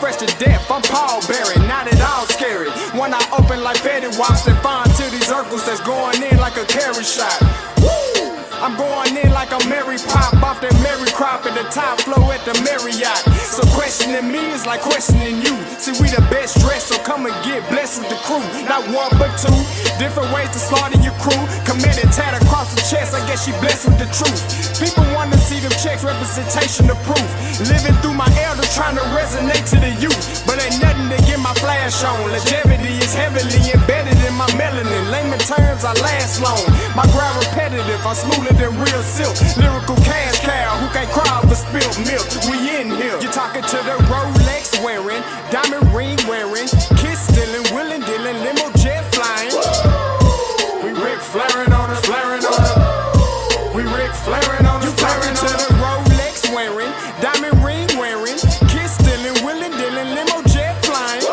fresh to death, I'm Paul Berry, not at all scary. When I open like Betty Wops and find to these circles that's going in like a carry shot. Woo! I'm going in like a Mary Pop off that Mary Crop at the top flow at the Marriott. So questioning me is like questioning you. See, we the best dressed, so come and get blessed with the crew. Not one but two, different ways to slaughter your crew. Committed tat across the chest, I guess she blessed with the truth. People want to see them checks, representation of proof. Living through my elders trying to resonate to the youth. But ain't nothing to get my flash on. Longevity is heavily embedded in my melanin. Layman terms, I last long. My ground repetitive, I'm smoother than real silk. Lyrical cash cow who can't cry over spilled milk. We in here. You're talking to the Rolex wearing, diamond ring wearing, kiss stealing, willing dealing, limo jet flying. We Rick flaring on us, flaring on us. We Rick flaring on us. You talking to the Rolex wearing, diamond ring wearing, kiss stealing, willing dealing, limo jet flying.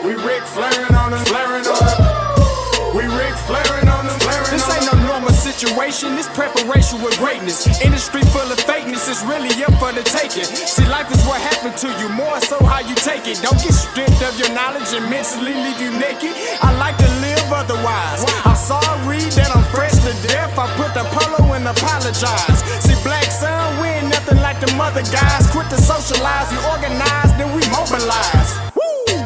We Rick flaring on us, flaring on us. We Rick flaring on us, flaring on us. This ain't no normal situation, this preparation with greatness. Industry full of fakeness, it's really up for the taking. See, life is what happened to you, more so how you take it. Don't get stripped of your knowledge and mentally leave you naked. I like to live otherwise. I'm sorry that I'm fresh to death. I put the polo and apologize. See, black son, we ain't nothing like them other guys. Quit to socialize, we organize, then we mobilize.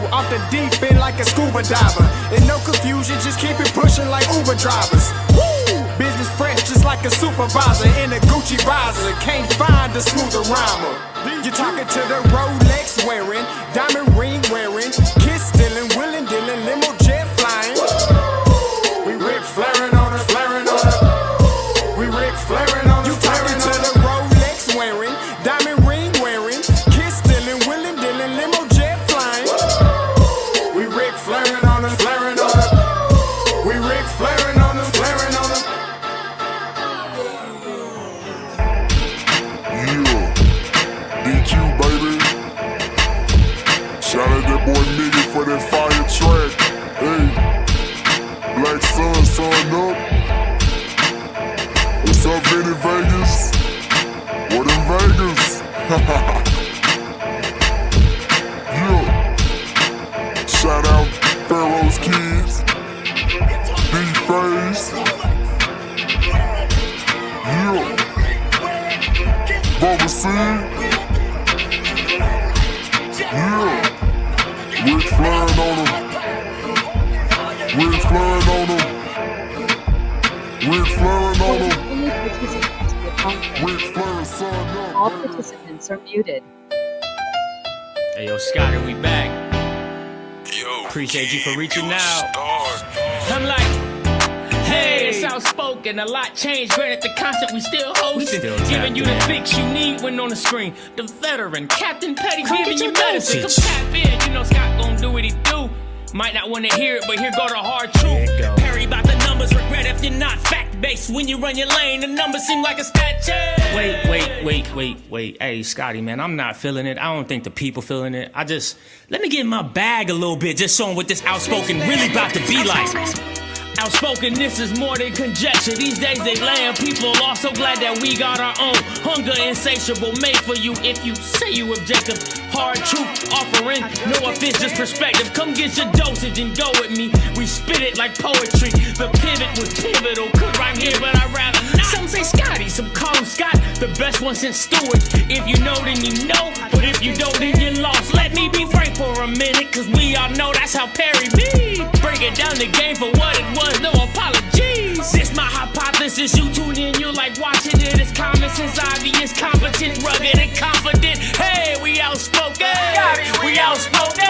Off the deep end like a scuba diver. And no confusion, just keep it pushing like Uber drivers. Woo! Business fresh just like a supervisor in a Gucci visor. Can't find a smoother rhymer. You're talking to the Rolex wearing, diamond ring wearing, kiss stealing, willing dealing, limo jet flying. We Rick flaring on us, flaring on us. We Rick flaring on us. You talking to the Rolex wearing, diamond ring wearing, kiss stealing, willing dealing, limo jet flying. We Rick flaring on us, flaring on us. We Rick flaring on us, flaring on us. Yeah, DQ baby. Shout out that boy Miggy for that fire track. Hey, Black Sun, sun up. What's up, Vinny Vegas? What in Vegas? Yeah. Shout out Pharaoh's Kids, D-Phase, yeah, Bubba C, yeah, Rick flying on them, Rick flying on them, Rick flying on them, Rick flying son up. All participants are muted. Hey, yo, Scotty, we back. Yo, Appreciate you for reaching out. I'm like, hey, it's Outspoken. A lot changed. Granted, the concept we still hosting. Giving you the fix you need when on the screen. The veteran, Captain Petty, giving you medicine. Come tap in. You know Scott gon' do what he do. Might not want to hear it, but here go the hard truth. Perry about the numbers, regret if you're not fact-based. When you run your lane, the numbers seem like a statue. Wait. Hey, Scotty, man, I'm not feeling it. I don't think the people feeling it. Let me get in my bag a little bit, just showing what this Outspoken really about to be like. Outspoken, this is more than conjecture. These days they land people are so glad that we got our own. Hunger insatiable, made for you if you say you objective. Hard truth offering, no offense, just perspective. Come get your dosage and go with me. We spit it like poetry. The pivot was pivotal. Could rhyme here, but I'd rather not. Some say Scotty, some call him Scott. The best one since Stewart. If you know, then you know. But if you don't, then you lost. Let me be frank for a minute, cause we all know that's how Perry be. Breaking down the game for what it was, no apologies. This my hypothesis, you tune in, you like watching it. It's common sense, obvious, competent, rugged, and confident. Hey, we outspoken. We outspoken.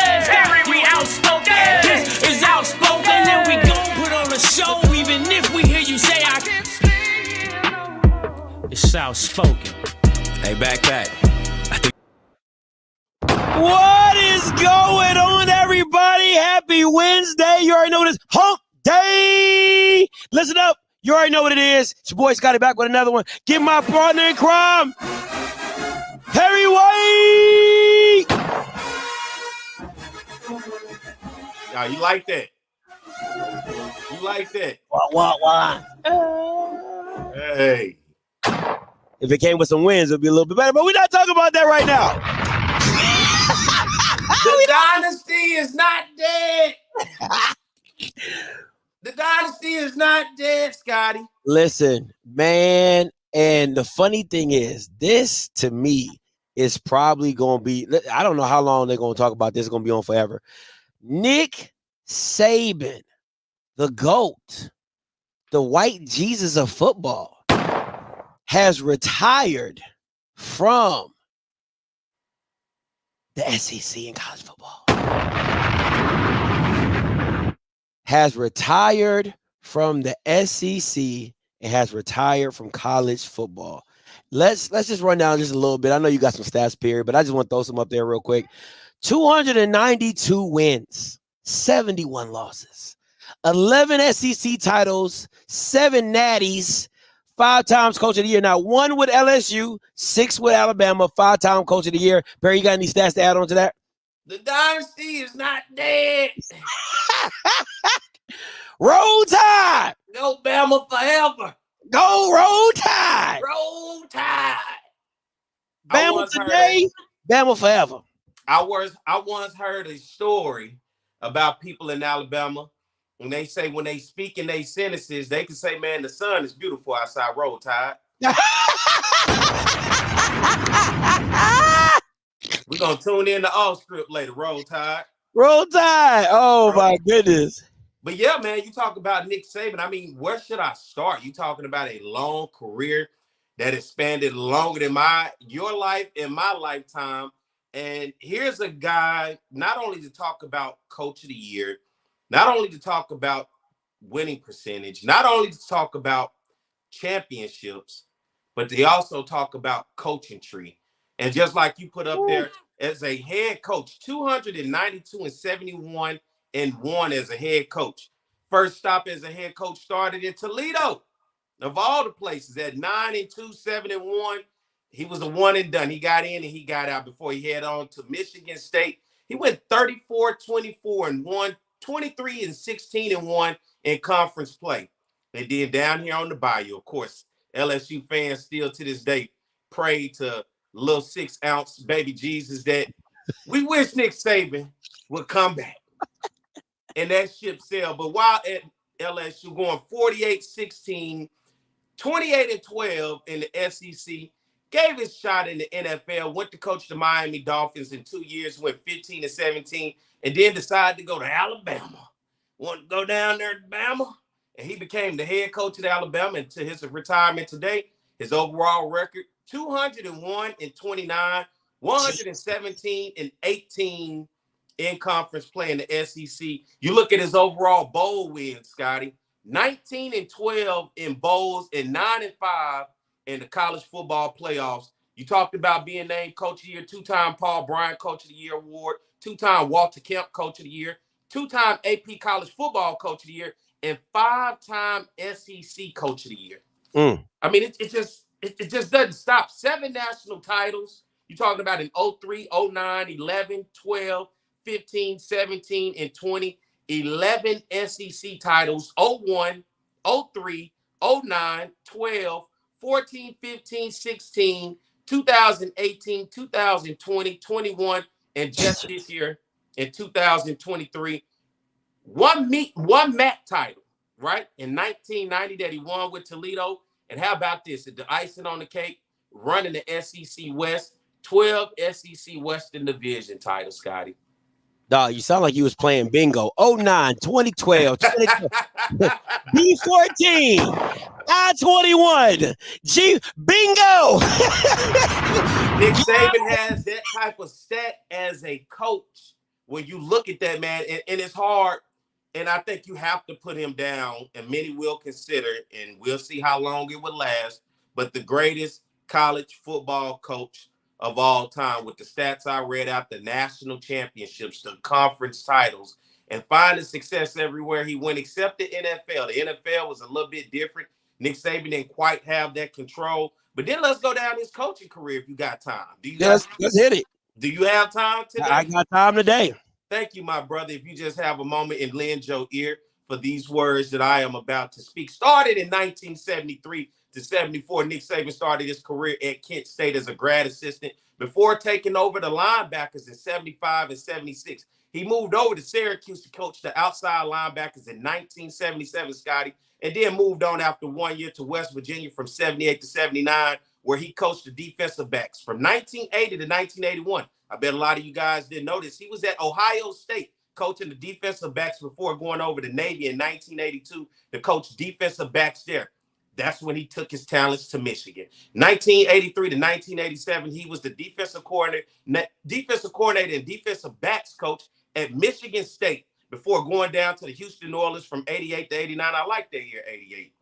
We outspoken. This is Outspoken, and we gon' put on a show, even if we hear you say I can't. It's Outspoken. Hey, backpack. What is going on, everybody? Happy Wednesday. You already know this hump day. Listen up. You already know what it is. It's your boy Scotty back with another one. Get my partner in crime, Harry White. Now, you like that? You like that? What? Hey. If it came with some wins, it'd be a little bit better, but we're not talking about that right now. dynasty is not dead. The dynasty is not dead, Scotty. Listen, man, and the funny thing is, this to me is probably going to be, I don't know how long they're going to talk about this. It's going to be on forever. Nick Saban, the GOAT, the white Jesus of football, has retired from the SEC in college football. Has retired from the SEC and has retired from college football. Let's just run down just a little bit. I know you got some stats, Perry, but I just want to throw some up there real quick. 292 wins, 71 losses, 11 SEC titles, 7 natties, 5 times coach of the year. Now, 1 with LSU, 6 with Alabama, 5-time coach of the year. Perry, you got any stats to add on to that? The dynasty is not dead. Roll Tide! Go Bama forever. Go Roll Tide! Roll Tide. Bama today, Bama forever. I once heard a story about people in Alabama. When they say, when they speak in their sentences, they can say, man, the sun is beautiful outside. Roll Tide. We're going to tune in to Offscript later. Roll Tide. Roll Tide. Oh, my goodness. But yeah, man, you talk about Nick Saban. I mean, where should I start? You talking about a long career that expanded longer than your life and my lifetime. And here's a guy, not only to talk about coach of the year, not only to talk about winning percentage, not only to talk about championships, but they also talk about coaching tree. And just like you put up there as a head coach, 292-71 and 1 as a head coach. First stop as a head coach started in Toledo, of all the places, at 9-2, 7-1. He was a one and done. He got in and he got out before he head on to Michigan State. He went 34-24-1, 23-16-1 in conference play. And then down here on the Bayou, of course, LSU fans still to this day pray to little 6-ounce baby Jesus that we wish Nick Saban would come back. And that ship sailed. But while at LSU going 48-16, 28-12 in the SEC, gave his shot in the NFL, went to coach the Miami Dolphins in 2 years, went 15-17, and then decided to go to Alabama. Wanted to go down there to Bama, and he became the head coach at Alabama until his retirement today. His overall record, 201-29, 117-18 in conference play in the SEC. You look at his overall bowl wins, Scotty, 19-12 in bowls and 9-5 in the college football playoffs. You talked about being named coach of the year, 2-time Paul Bryant coach of the year award, 2-time Walter Kemp coach of the year, 2-time AP college football coach of the year, and 5-time SEC coach of the year. I mean, it just doesn't stop. 7 national titles. You're talking about in 03, 09, 11, 12, 15, 17, and 20. 11 SEC titles, 01, 03, 09, 12, 14, 15, 16, 2018, 2020, 21, and just this year in 2023. One MAC title, right? In 1990 that he won with Toledo. And how about this? The icing on the cake, running the SEC West, 12 SEC Western Division titles, Scotty. Dog, you sound like you was playing bingo. 09, 2012, B14, I-21, G, bingo. Nick Saban has that type of stat as a coach. When you look at that, man, and it's hard, and I think you have to put him down, and many will consider, and we'll see how long it would last, but the greatest college football coach of all time, with the stats I read out, the national championships, the conference titles, and finding success everywhere he went, except the NFL. The NFL was a little bit different. Nick Saban didn't quite have that control. But then let's go down his coaching career if you got time. Let's hit it. Do you have time today? I got time today. Thank you, my brother. If you just have a moment and lend your ear for these words that I am about to speak. Started in 1973 to 74, Nick Saban started his career at Kent State as a grad assistant, before taking over the linebackers in 75 and 76. He moved over to Syracuse to coach the outside linebackers in 1977, Scotty, and then moved on after 1 year to West Virginia from 78 to 79, where he coached the defensive backs from 1980 to 1981. I bet a lot of you guys didn't know this. He was at Ohio State coaching the defensive backs before going over to Navy in 1982 to coach defensive backs there. That's when he took his talents to Michigan. 1983 to 1987, he was the defensive coordinator and defensive backs coach at Michigan State before going down to the Houston Oilers from 88 to 89. I like that year, 88.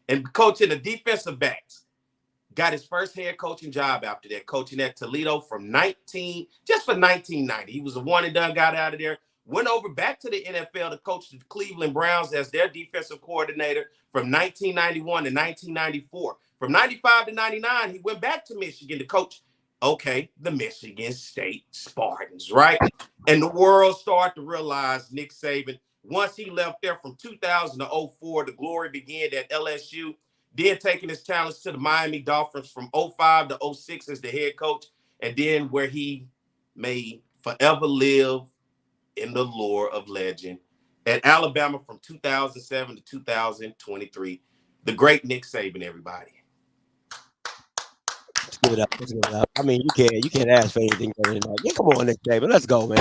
And coaching the defensive backs. Got his first head coaching job after that, coaching at Toledo from 1990. He was a one and done, got out of there, went over back to the NFL to coach the Cleveland Browns as their defensive coordinator from 1991 to 1994. From 95 to 99, he went back to Michigan to coach, the Michigan State Spartans, right? And the world started to realize Nick Saban, once he left there from 2000 to 04, the glory began at LSU, then taking his talents to the Miami Dolphins from 05 to 06 as the head coach, and then where he may forever live in the lore of legend at Alabama from 2007 to 2023. The great Nick Saban, everybody. Let's give it up. Let's give it up. I mean, you can't ask for anything better than that. Yeah, come on, Nick Saban. Let's go, man.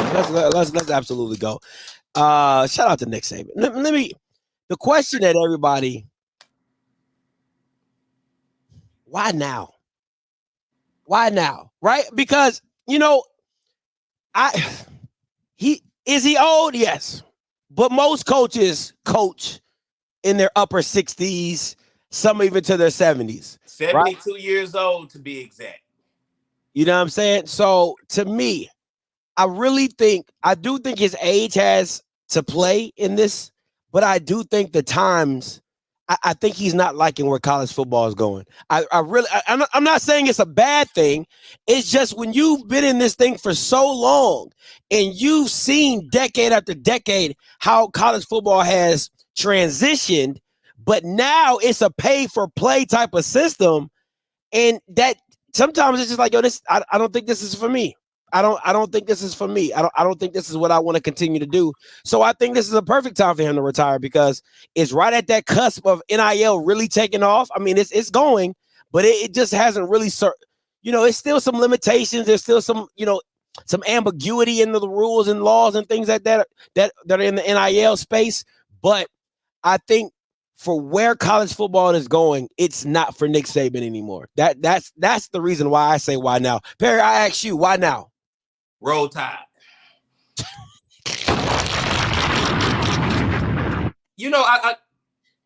Let's absolutely go. Shout out to Nick Saban. The question that everybody, why now? Why now? Right? Because, is he old? Yes. But most coaches coach in their upper 60s, some even to their 70s. 72 years old to be exact. You know what I'm saying? So to me, I do think his age has to play in this, but I do think the times, I think he's not liking where college football is going. I'm not saying it's a bad thing. It's just when you've been in this thing for so long and you've seen decade after decade how college football has transitioned, but now it's a pay for play type of system. And that sometimes it's just like, I don't think this is for me. I don't think this is for me. I don't think this is what I want to continue to do. So I think this is a perfect time for him to retire because it's right at that cusp of NIL really taking off. I mean, it's going, but it just hasn't really, it's still some limitations. There's still some, some ambiguity in the rules and laws and things like that are in the NIL space. But I think for where college football is going, it's not for Nick Saban anymore. That's the reason why I say why now. Perry, I ask you, why now? Roll Tide.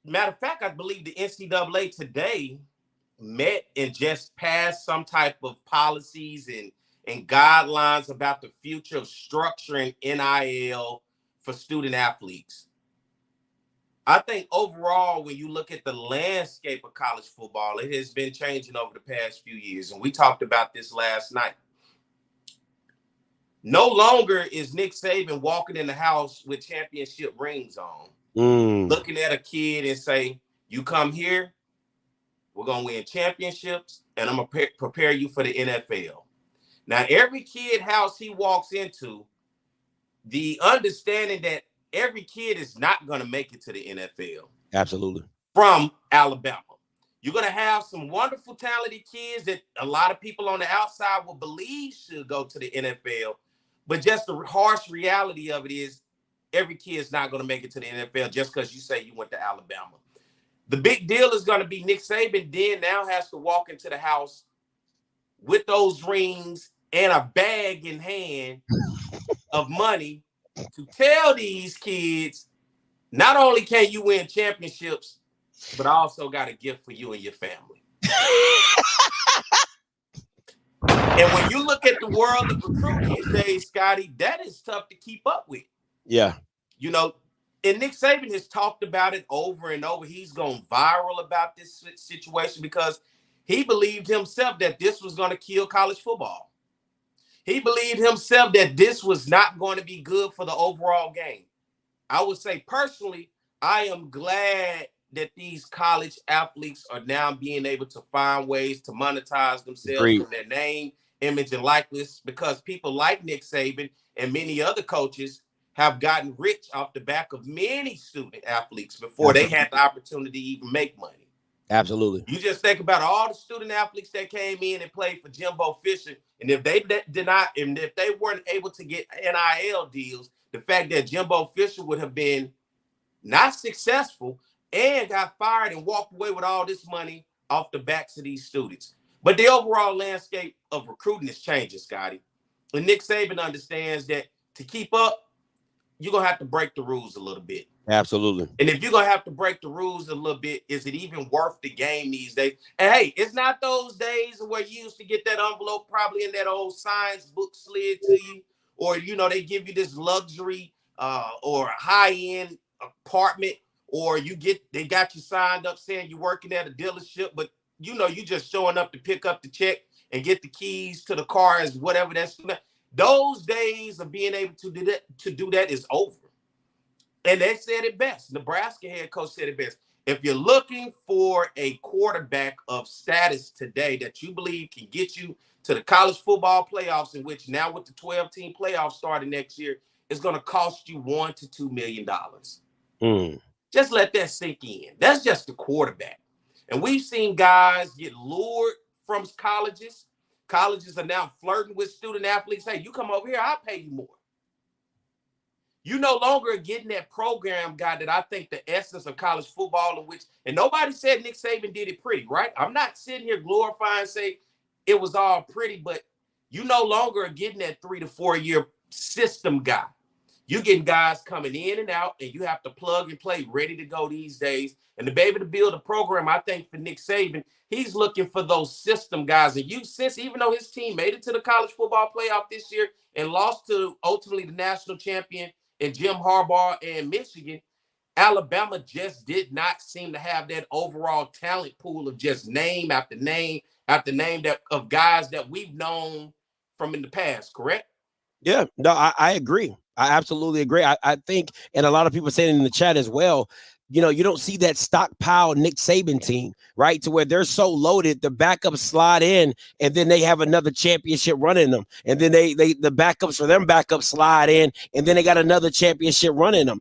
Matter of fact, I believe the NCAA today met and just passed some type of policies and guidelines about the future of structuring NIL for student athletes. I think overall, when you look at the landscape of college football, it has been changing over the past few years. And we talked about this last night. No longer is Nick Saban walking in the house with championship rings on, looking at a kid and say, you come here, we're going to win championships, and I'm going to prepare you for the NFL. Now, every kid house he walks into, the understanding that every kid is not going to make it to the NFL. Absolutely. From Alabama. You're going to have some wonderful, talented kids that a lot of people on the outside will believe should go to the NFL. But just the harsh reality of it is every kid's not going to make it to the NFL just because you say you went to Alabama. The big deal is going to be Nick Saban then now has to walk into the house with those rings and a bag in hand of money to tell these kids, not only can you win championships, but I also got a gift for you and your family. And when you look at the world of recruiting these days, Scotty, that is tough to keep up with. Yeah. And Nick Saban has talked about it over and over. He's gone viral about this situation because he believed himself that this was going to kill college football. He believed himself that this was not going to be good for the overall game. I would say personally, I am glad that these college athletes are now being able to find ways to monetize themselves from their name image and likeness because people like Nick Saban and many other coaches have gotten rich off the back of many student athletes before they had the opportunity to even make money. Absolutely. You just think about all the student athletes that came in and played for Jimbo Fisher, and if they did not, and if they weren't able to get NIL deals, the fact that Jimbo Fisher would have been not successful and got fired and walked away with all this money off the backs of these students. But the overall landscape of recruiting is changing, Scotty. And Nick Saban understands that to keep up, you're going to have to break the rules a little bit. Absolutely. And if you're going to have to break the rules a little bit, is it even worth the game these days? And hey, it's not those days where you used to get that envelope probably in that old science book slid to you, or, you know, they give you this luxury or high-end apartment, or they got you signed up saying you're working at a dealership, but you know, you just showing up to pick up the check and get the keys to the car as whatever that's. Those days of being able to do that is over. And they said it best. Nebraska head coach said it best. If you're looking for a quarterback of status today that you believe can get you to the college football playoffs, in which now with the 12-team playoffs starting next year, it's going to cost you $1 to $2 million. Just let that sink in. That's just the quarterback. And we've seen guys get lured from colleges. Colleges are now flirting with student athletes. Hey, you come over here, I'll pay you more. You no longer are getting that program guy that I think the essence of college football, in which, and nobody said Nick Saban did it pretty, right? I'm not sitting here glorifying, say it was all pretty, but you no longer are getting that 3 to 4 year system guy. You're getting guys coming in and out, and you have to plug and play, ready to go these days. And to be able to build a program, I think for Nick Saban, he's looking for those system guys. And even though his team made it to the college football playoff this year and lost to ultimately the national champion and Jim Harbaugh and Michigan, Alabama just did not seem to have that overall talent pool of just name after name after name of guys that we've known from in the past, correct? Yeah, no, I agree. I absolutely agree. I think, and a lot of people saying in the chat as well, you know, you don't see that stockpile Nick Saban team, right? To where they're so loaded, the backups slide in, and then they have another championship running them. And then the backups for them backups slide in, and then they got another championship running them.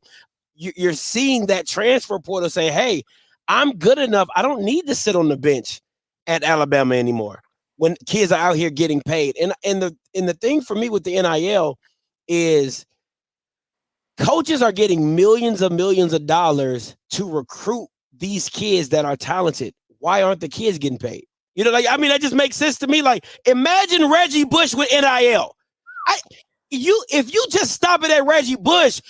You're seeing that transfer portal say, hey, I'm good enough. I don't need to sit on the bench at Alabama anymore when kids are out here getting paid. And the thing for me with the NIL is coaches are getting millions of dollars to recruit these kids that are talented. Why aren't the kids getting paid? You know, like, I mean, that just makes sense to me. Like, imagine Reggie Bush with NIL. If you just stop it at Reggie Bush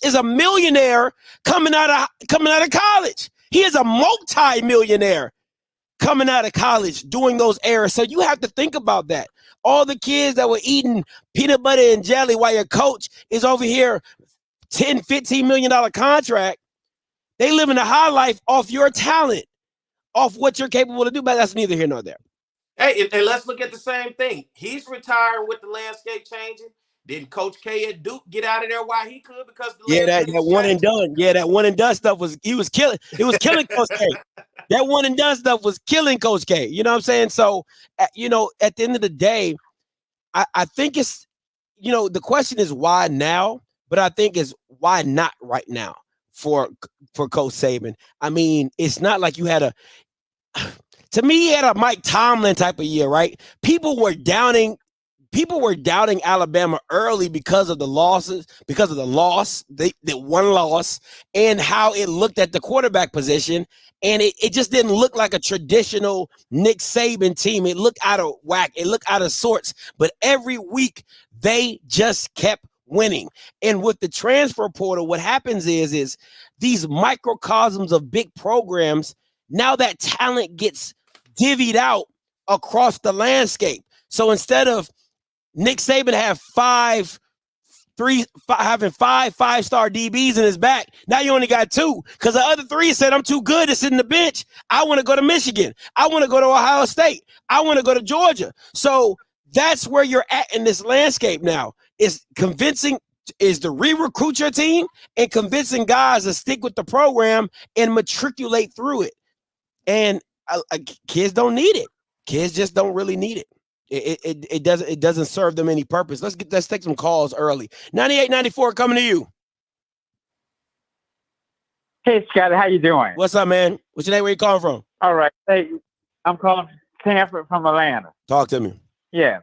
is a millionaire coming out of college. He is a multi-millionaire coming out of college doing those errors. So you have to think about that. All the kids that were eating peanut butter and jelly while your coach is over here $10, $15 million contract, they live in a high life off your talent, off what you're capable to do, but that's neither here nor there. Hey, and let's look at the same thing. He's retiring with the landscape changing. Didn't Coach K at Duke get out of there while he could because that one and done. Yeah, that one and done stuff was killing. It was killing Coach K. That one and done stuff was killing Coach K. You know what I'm saying? So, you know, at the end of the day, I think it's, you know, the question is why now, but I think it's why not right now for Coach Saban. I mean, it's not like you had to me, he had a Mike Tomlin type of year, right? People were doubting Alabama early because of the losses, because of the loss, the one loss, and how it looked at the quarterback position. And it just didn't look like a traditional Nick Saban team. It looked out of whack. It looked out of sorts. But every week, they just kept winning. And with the transfer portal, what happens is these microcosms of big programs, now that talent gets divvied out across the landscape. So instead of Nick Saban having five five-star DBs in his back, now you only got 2 because the other 3 said, I'm too good to sit in the bench. I want to go to Michigan. I want to go to Ohio State. I want to go to Georgia. So that's where you're at in this landscape now. Is to re-recruit your team and convincing guys to stick with the program and matriculate through it. And kids don't need it. Kids just don't really need it. It doesn't serve them any purpose. Let's take some calls early. 9894 coming to you. Hey, Scott, how you doing? What's up, man? What's your name? Where you calling from? All right. Hey, I'm calling Sanford from Atlanta. Talk to me. Yeah.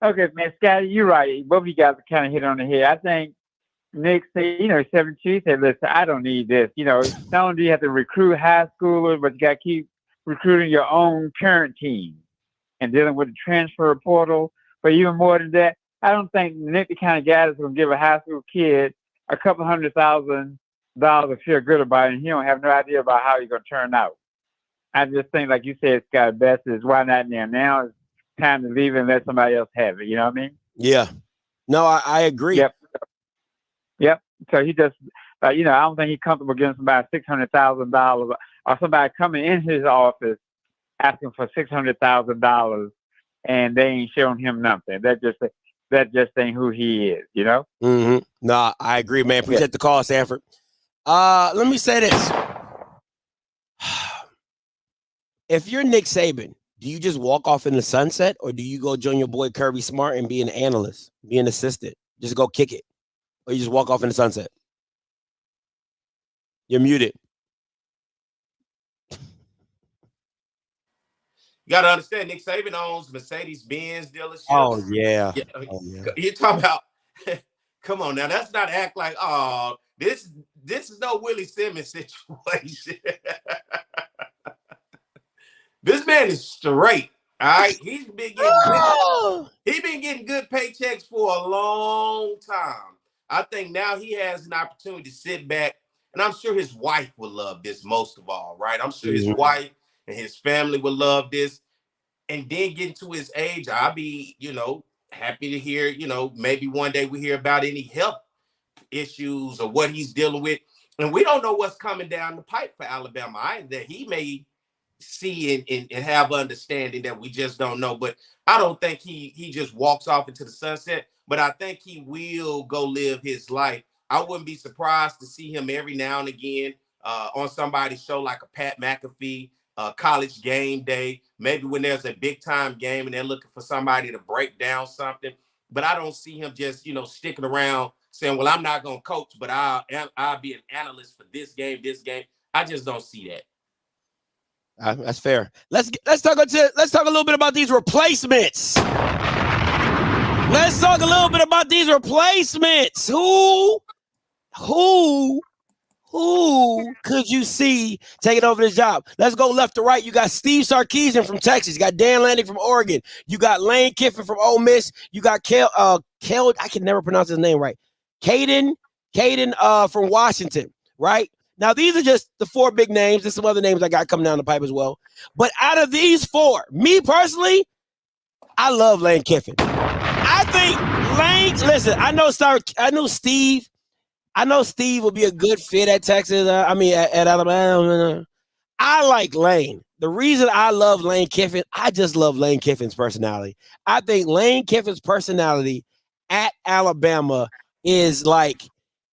Okay, man, Scotty, you're right. Both of you guys kind of hit on the head. I think Nick said, 7-2 said, listen, I don't need this. Not only do you have to recruit high schoolers, but you got to keep recruiting your own parent team and dealing with the transfer portal. But even more than that, I don't think Nick, the kind of guy that's going to give a high school kid a couple $100,000 to feel good about it, and he don't have no idea about how he's going to turn out. I just think, like you said, Scott, best is why not now? Now is time to leave and let somebody else have it. You know what I mean? Yeah. No, I agree. Yep. So he just, I don't think he's comfortable giving somebody $600,000 or somebody coming in his office asking for $600,000 and they ain't showing him nothing. That just ain't who he is. Mm-hmm. No, I agree, man. Appreciate the call, Sanford. Let me say this. If you're Nick Saban, do you just walk off in the sunset, or do you go join your boy Kirby Smart and be an analyst, be an assistant, just go kick it, or you just walk off in the sunset? You're muted. You got to understand, Nick Saban owns Mercedes-Benz dealerships. Oh, yeah. You're talking about, come on now, that's not act like, this is no Willie Simmons situation. This man is straight. All right. He's been getting good paychecks for a long time. I think now he has an opportunity to sit back, and I'm sure his wife would love this most of all, right? I'm sure his wife and his family would love this. And then getting to his age, I'll be, happy to hear, maybe one day we hear about any health issues or what he's dealing with. And we don't know what's coming down the pipe for Alabama either. He may see and have understanding that we just don't know. But I don't think he just walks off into the sunset. But I think he will go live his life. I wouldn't be surprised to see him every now and again on somebody's show like a Pat McAfee, College Game Day, maybe when there's a big time game and they're looking for somebody to break down something. But I don't see him just, sticking around saying, well, I'm not going to coach, but I'll be an analyst for this game. I just don't see that. That's fair. Let's talk a little bit about these replacements. Let's talk a little bit about these replacements. Who could you see taking over this job? Let's go left to right. You got Steve Sarkisian from Texas. You got Dan Lanning from Oregon. You got Lane Kiffin from Ole Miss. You got Kel. I can never pronounce his name right. Caden from Washington. Right. Now, these are just the four big names. There's some other names I got coming down the pipe as well. But out of these four, me personally, I love Lane Kiffin. I think listen, I know Steve will be a good fit at Texas. At Alabama. I like Lane. The reason I love Lane Kiffin, I just love Lane Kiffin's personality. I think Lane Kiffin's personality at Alabama is like,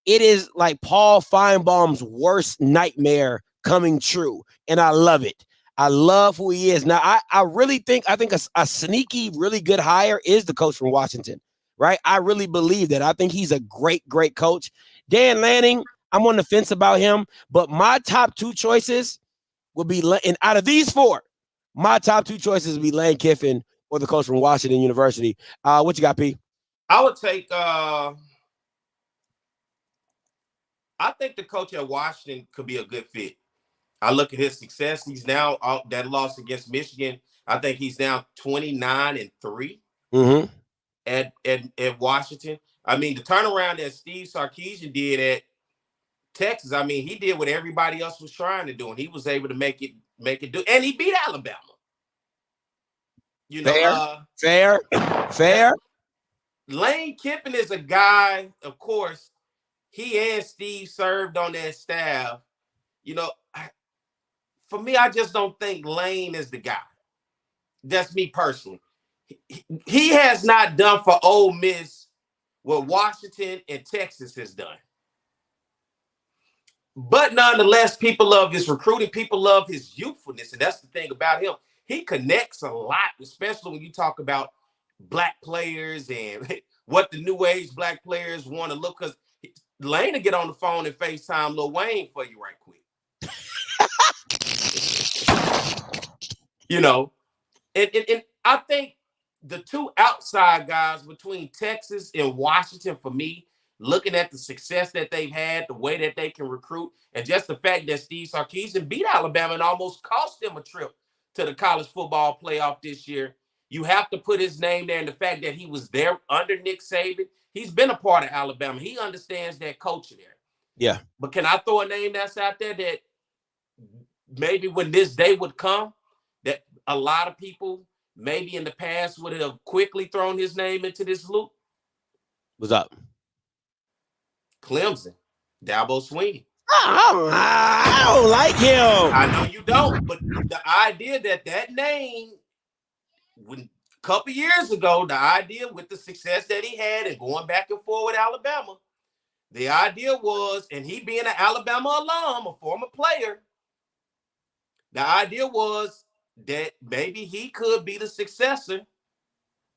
it is like Paul Feinbaum's worst nightmare coming true. And I love it. I love who he is. Now, I really think a sneaky, really good hire is the coach from Washington, right? I really believe that. I think he's a great, great coach. Dan Lanning, I'm on the fence about him, but my top two choices would be, and out of these four, my top two choices would be Lane Kiffin or the coach from Washington University. What you got, P? I would take, I think the coach at Washington could be a good fit. I look at his success. He's now out that loss against Michigan. I think he's now 29-3 at Washington. I mean, the turnaround that Steve Sarkisian did at Texas, I mean, he did what everybody else was trying to do, and he was able to make it do. And he beat Alabama. Fair. Lane Kiffin is a guy, of course. He and Steve served on that staff. For me, I just don't think Lane is the guy. That's me personally. He has not done for Ole Miss what Washington and Texas has done. But nonetheless, people love his recruiting. People love his youthfulness. And that's the thing about him. he connects a lot, especially when you talk about black players and what the new age black players want to look. Because Lane will get on the phone and FaceTime Lil Wayne for you right quick. You know, and I think the two outside guys between Texas and Washington, for me, looking at the success that they've had, the way that they can recruit, and just the fact that Steve Sarkisian beat Alabama and almost cost them a trip to the college football playoff this year. You have to put his name there, and the fact that he was there under Nick Saban. He's been a part of Alabama. He understands that culture there. Yeah. But can I throw a name that's out there that maybe when this day would come, that a lot of people maybe in the past would have quickly thrown his name into this loop? What's up? Clemson, Dabo Swinney. I don't like him. I know you don't, but the idea that name, when a couple years ago, the idea with the success that he had and going back and forth with Alabama, the idea was, and he being an Alabama alum, a former player, the idea was that maybe he could be the successor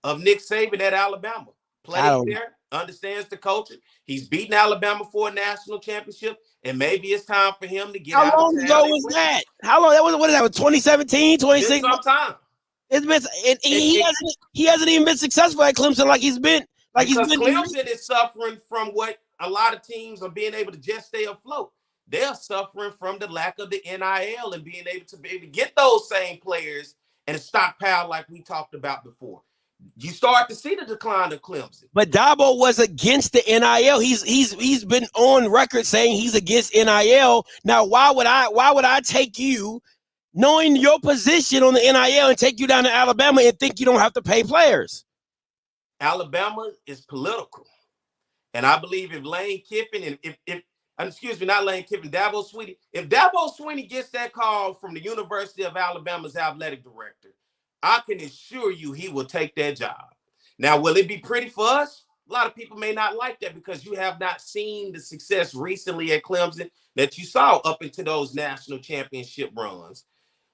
of Nick Saban at Alabama. Played there, understands the culture. He's beaten Alabama for a national championship, and maybe it's time for him to get out. How long ago was that? How long? That was, what is that? 2017, 2016? Sometime. It's been, and he hasn't even been successful at Clemson like he's been. Clemson is suffering from what a lot of teams are being able to just stay afloat. They're suffering from the lack of the NIL and being able to get those same players and stockpile like we talked about before. You start to see the decline of Clemson. But Dabo was against the NIL. He's been on record saying he's against NIL. Now, why would I take you, knowing your position on the NIL, and take you down to Alabama and think you don't have to pay players? Alabama is political. And I believe if Lane Kiffin and not Lane Kiffin, Dabo Swinney. If Dabo Swinney gets that call from the University of Alabama's athletic director, I can assure you he will take that job. Now, will it be pretty for us? A lot of people may not like that because you have not seen the success recently at Clemson that you saw up into those national championship runs.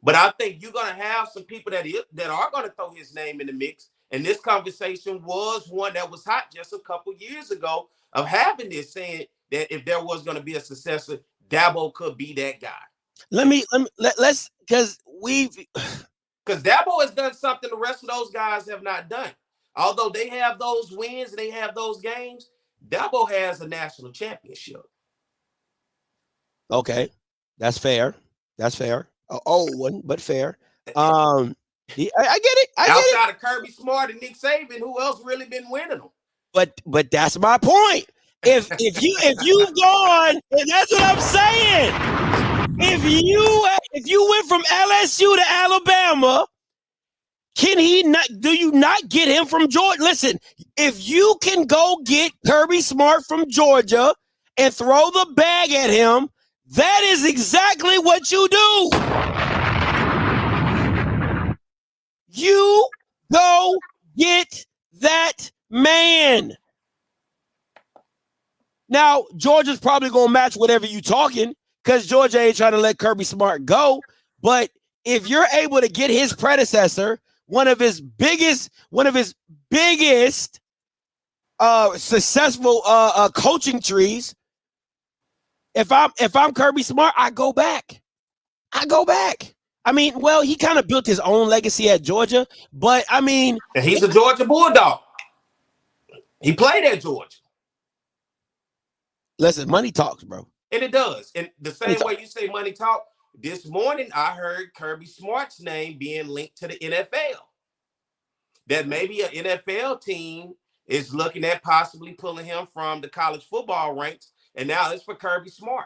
But I think you're going to have some people that are going to throw his name in the mix. And this conversation was one that was hot just a couple years ago of having this, saying that if there was going to be a successor, Dabo could be that guy. Because Dabo has done something the rest of those guys have not done. Although they have those wins and they have those games, Dabo has a national championship. Okay, that's fair. That's fair. An old one, but fair. I get it. Outside of Kirby Smart and Nick Saban, who else really been winning them? But that's my point. If you've gone, and that's what I'm saying. If you went from LSU to Alabama, do you not get him from Georgia? Listen, if you can go get Kirby Smart from Georgia and throw the bag at him, that is exactly what you do. You go get that man. Now, Georgia's probably going to match whatever you talking, because Georgia ain't trying to let Kirby Smart go. But if you're able to get his predecessor, one of his biggest successful coaching trees, if I'm Kirby Smart, I go back. I mean, well, he kind of built his own legacy at Georgia, but I mean, and he's a Georgia Bulldog. He played at Georgia. Listen, money talks, bro. And it does. And the same way you say money talk, this morning I heard Kirby Smart's name being linked to the NFL. That maybe an NFL team is looking at possibly pulling him from the college football ranks, and now it's for Kirby Smart.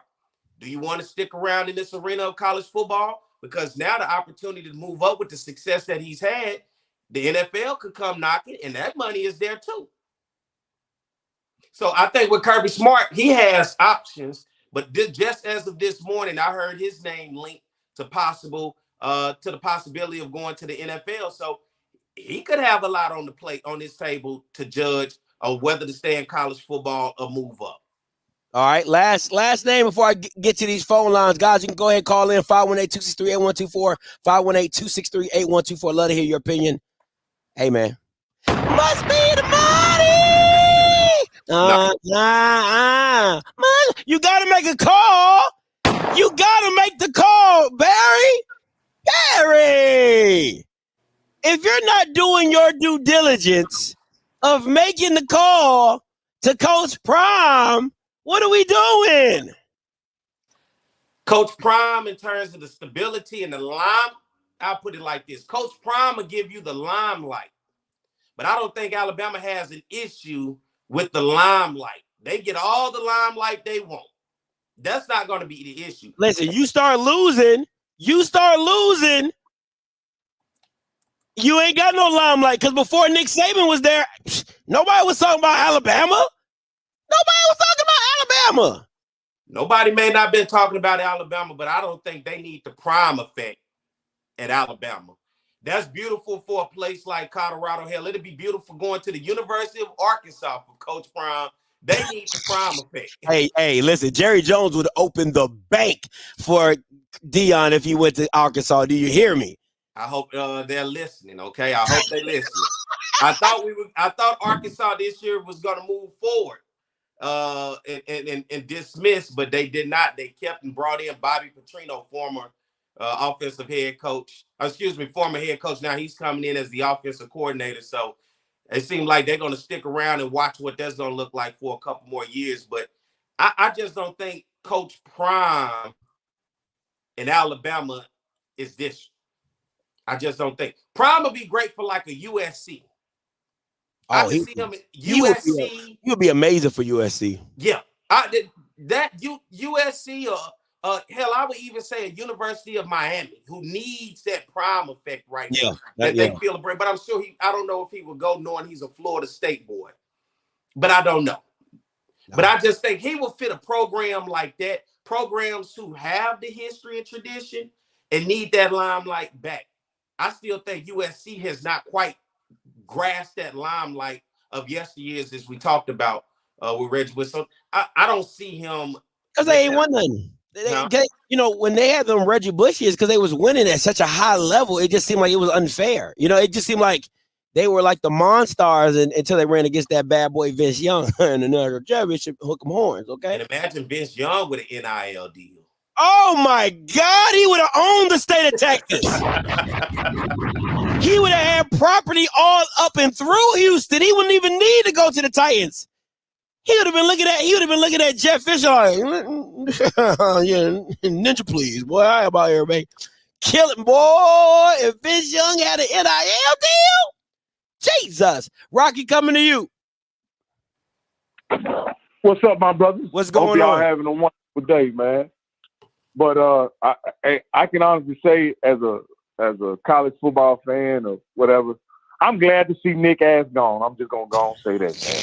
Do you want to stick around in this arena of college football? Because now the opportunity to move up with the success that he's had, the NFL could come knocking, and that money is there too. So I think with Kirby Smart, he has options. But just as of this morning, I heard his name linked to the possibility of going to the NFL. So he could have a lot on the plate on this table to judge of whether to stay in college football or move up. All right, last name before I get to these phone lines. Guys, you can go ahead and call in 518-263-8124, 518-263-8124. Love to hear your opinion. Hey, man. Must be the money! You got to make a call. You got to make the call, Barry. Barry! If you're not doing your due diligence of making the call to Coach Prime, what are we doing? Coach Prime, in terms of the stability and the I'll put it like this. Coach Prime will give you the limelight. But I don't think Alabama has an issue with the limelight. They get all the limelight they want. That's not going to be the issue. Listen, you start losing, you ain't got no limelight. Because before Nick Saban was there, nobody was talking about Alabama. Nobody may not have been talking about Alabama, but I don't think they need the prime effect at Alabama. That's beautiful for a place like Colorado. Hell, it'd be beautiful going to the University of Arkansas for Coach Prime. They need the prime effect. Hey, listen, Jerry Jones would open the bank for Deion if he went to Arkansas. Do you hear me? I hope they're listening, okay? I hope they listen. I thought Arkansas this year was going to move forward and dismiss, but they did not. They kept and brought in Bobby Petrino, former offensive head coach. Former head coach. Now he's coming in as the offensive coordinator. So it seems like they're going to stick around and watch what that's going to look like for a couple more years. But I just don't think Coach Prime in Alabama is this. I just don't think. Prime would be great for like a USC. I can see him at USC. He would be amazing for USC. Yeah. USC or hell, I would even say a University of Miami, who needs that prime effect right now. They feel a break. But I'm sure I don't know if he would go knowing he's a Florida State boy. But I don't know. No. But I just think he will fit a program like that. Programs who have the history and tradition and need that limelight back. I still think USC has not quite grasped that limelight of yesteryears, as we talked about with Reggie Wilson. I don't see him because they ain't won nothing. When they had them Reggie Bush years, because they was winning at such a high level, it just seemed like it was unfair. It just seemed like they were like the Monstars until they ran against that bad boy Vince Young and another championship hook 'em horns. Okay, and imagine Vince Young with an NIL deal. Oh my God, he would have owned the state of Texas. He would have had property all up and through Houston. He wouldn't even need to go to the Titans. He would have been looking at Jeff Fisher like, yeah, ninja please, boy. How about here, man? Kill it, boy. If Vince Young had an NIL deal, Jesus. Rocky, coming to you. What's up, my brothers? What's going Hope y'all on? having a wonderful day, man. But I can honestly say, as a college football fan or whatever, I'm glad to see Nick ass gone. I'm just gonna go and say that, man.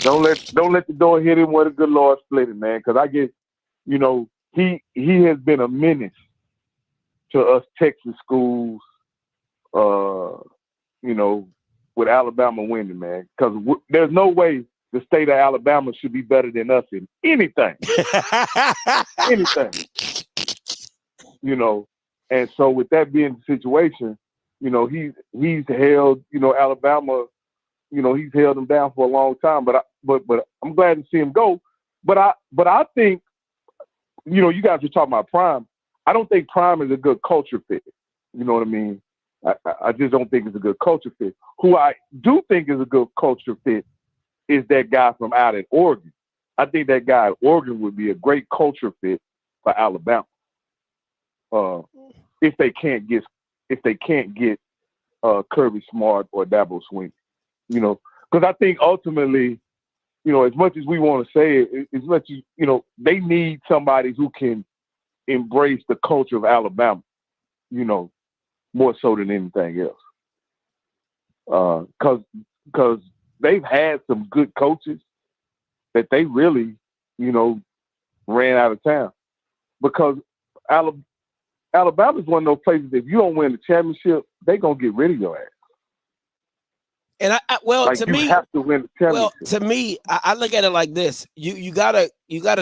Don't let the door hit him where the good Lord split it, man. Because I get, he has been a menace to us Texas schools, with Alabama winning, man. Because there's no way the state of Alabama should be better than us in anything. Anything. And so with that being the situation, he's held, Alabama, he's held them down for a long time. But I'm glad to see him go. But I think, you guys were talking about Prime. I don't think Prime is a good culture fit. You know what I mean? I just don't think it's a good culture fit. Who I do think is a good culture fit is that guy from out in Oregon. I think that guy at Oregon would be a great culture fit for Alabama. If they can't get Kirby Smart or Dabo Swinney, because I think ultimately, as much as we want to say it, as much as they need somebody who can embrace the culture of Alabama, more so than anything else. Because they've had some good coaches that they really, ran out of town. Because Alabama's one of those places, if you don't win the championship, they're going to get rid of your ass. And well, Like to you me, have to win the championship. well, to me, I look at it like this. You gotta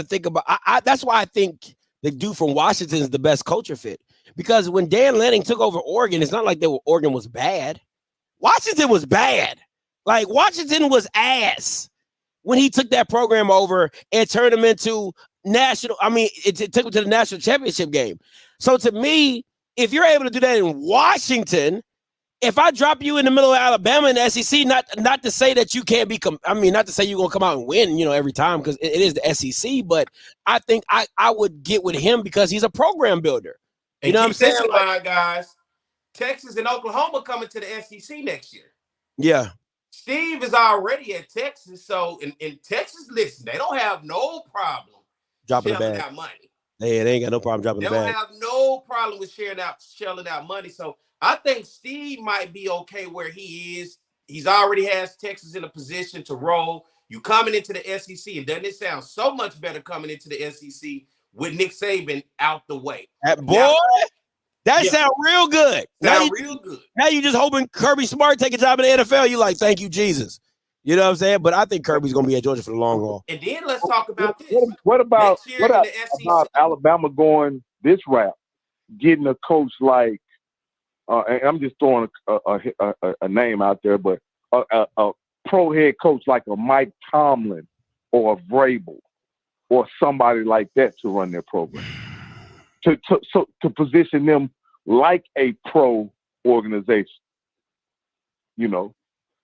think about. That's why I think the dude from Washington is the best culture fit, because when Dan Lanning took over Oregon, it's not like Oregon was bad. Washington was bad. Like Washington was ass when he took that program over and turned them into national. I mean, it took them to the national championship game. So to me, if you're able to do that in Washington, if I drop you in the middle of Alabama in the SEC, not to say that you can't be, not to say you're gonna come out and win, every time, because it is the SEC. But I think I would get with him because he's a program builder. And know what I'm saying? This in mind, guys. Texas and Oklahoma coming to the SEC next year. Yeah. Steve is already at Texas, so in Texas, listen, they don't have no problem dropping shelling out money. They ain't got no problem dropping the bag. They don't have no problem with shelling out money. So I think Steve might be okay where he is. He's already has Texas in a position to roll. You coming into the SEC, and doesn't it sound so much better coming into the SEC with Nick Saban out the way? That sound real good. Real good. Now you just hoping Kirby Smart take a job in the NFL. You like, thank you, Jesus. You know what I'm saying? But I think Kirby's going to be at Georgia for the long haul. And then let's talk about this. What about SEC? Alabama going this route, getting a coach like, and I'm just throwing a name out there, but a pro head coach like a Mike Tomlin or a Vrabel or somebody like that to run their program, to position them like a pro organization,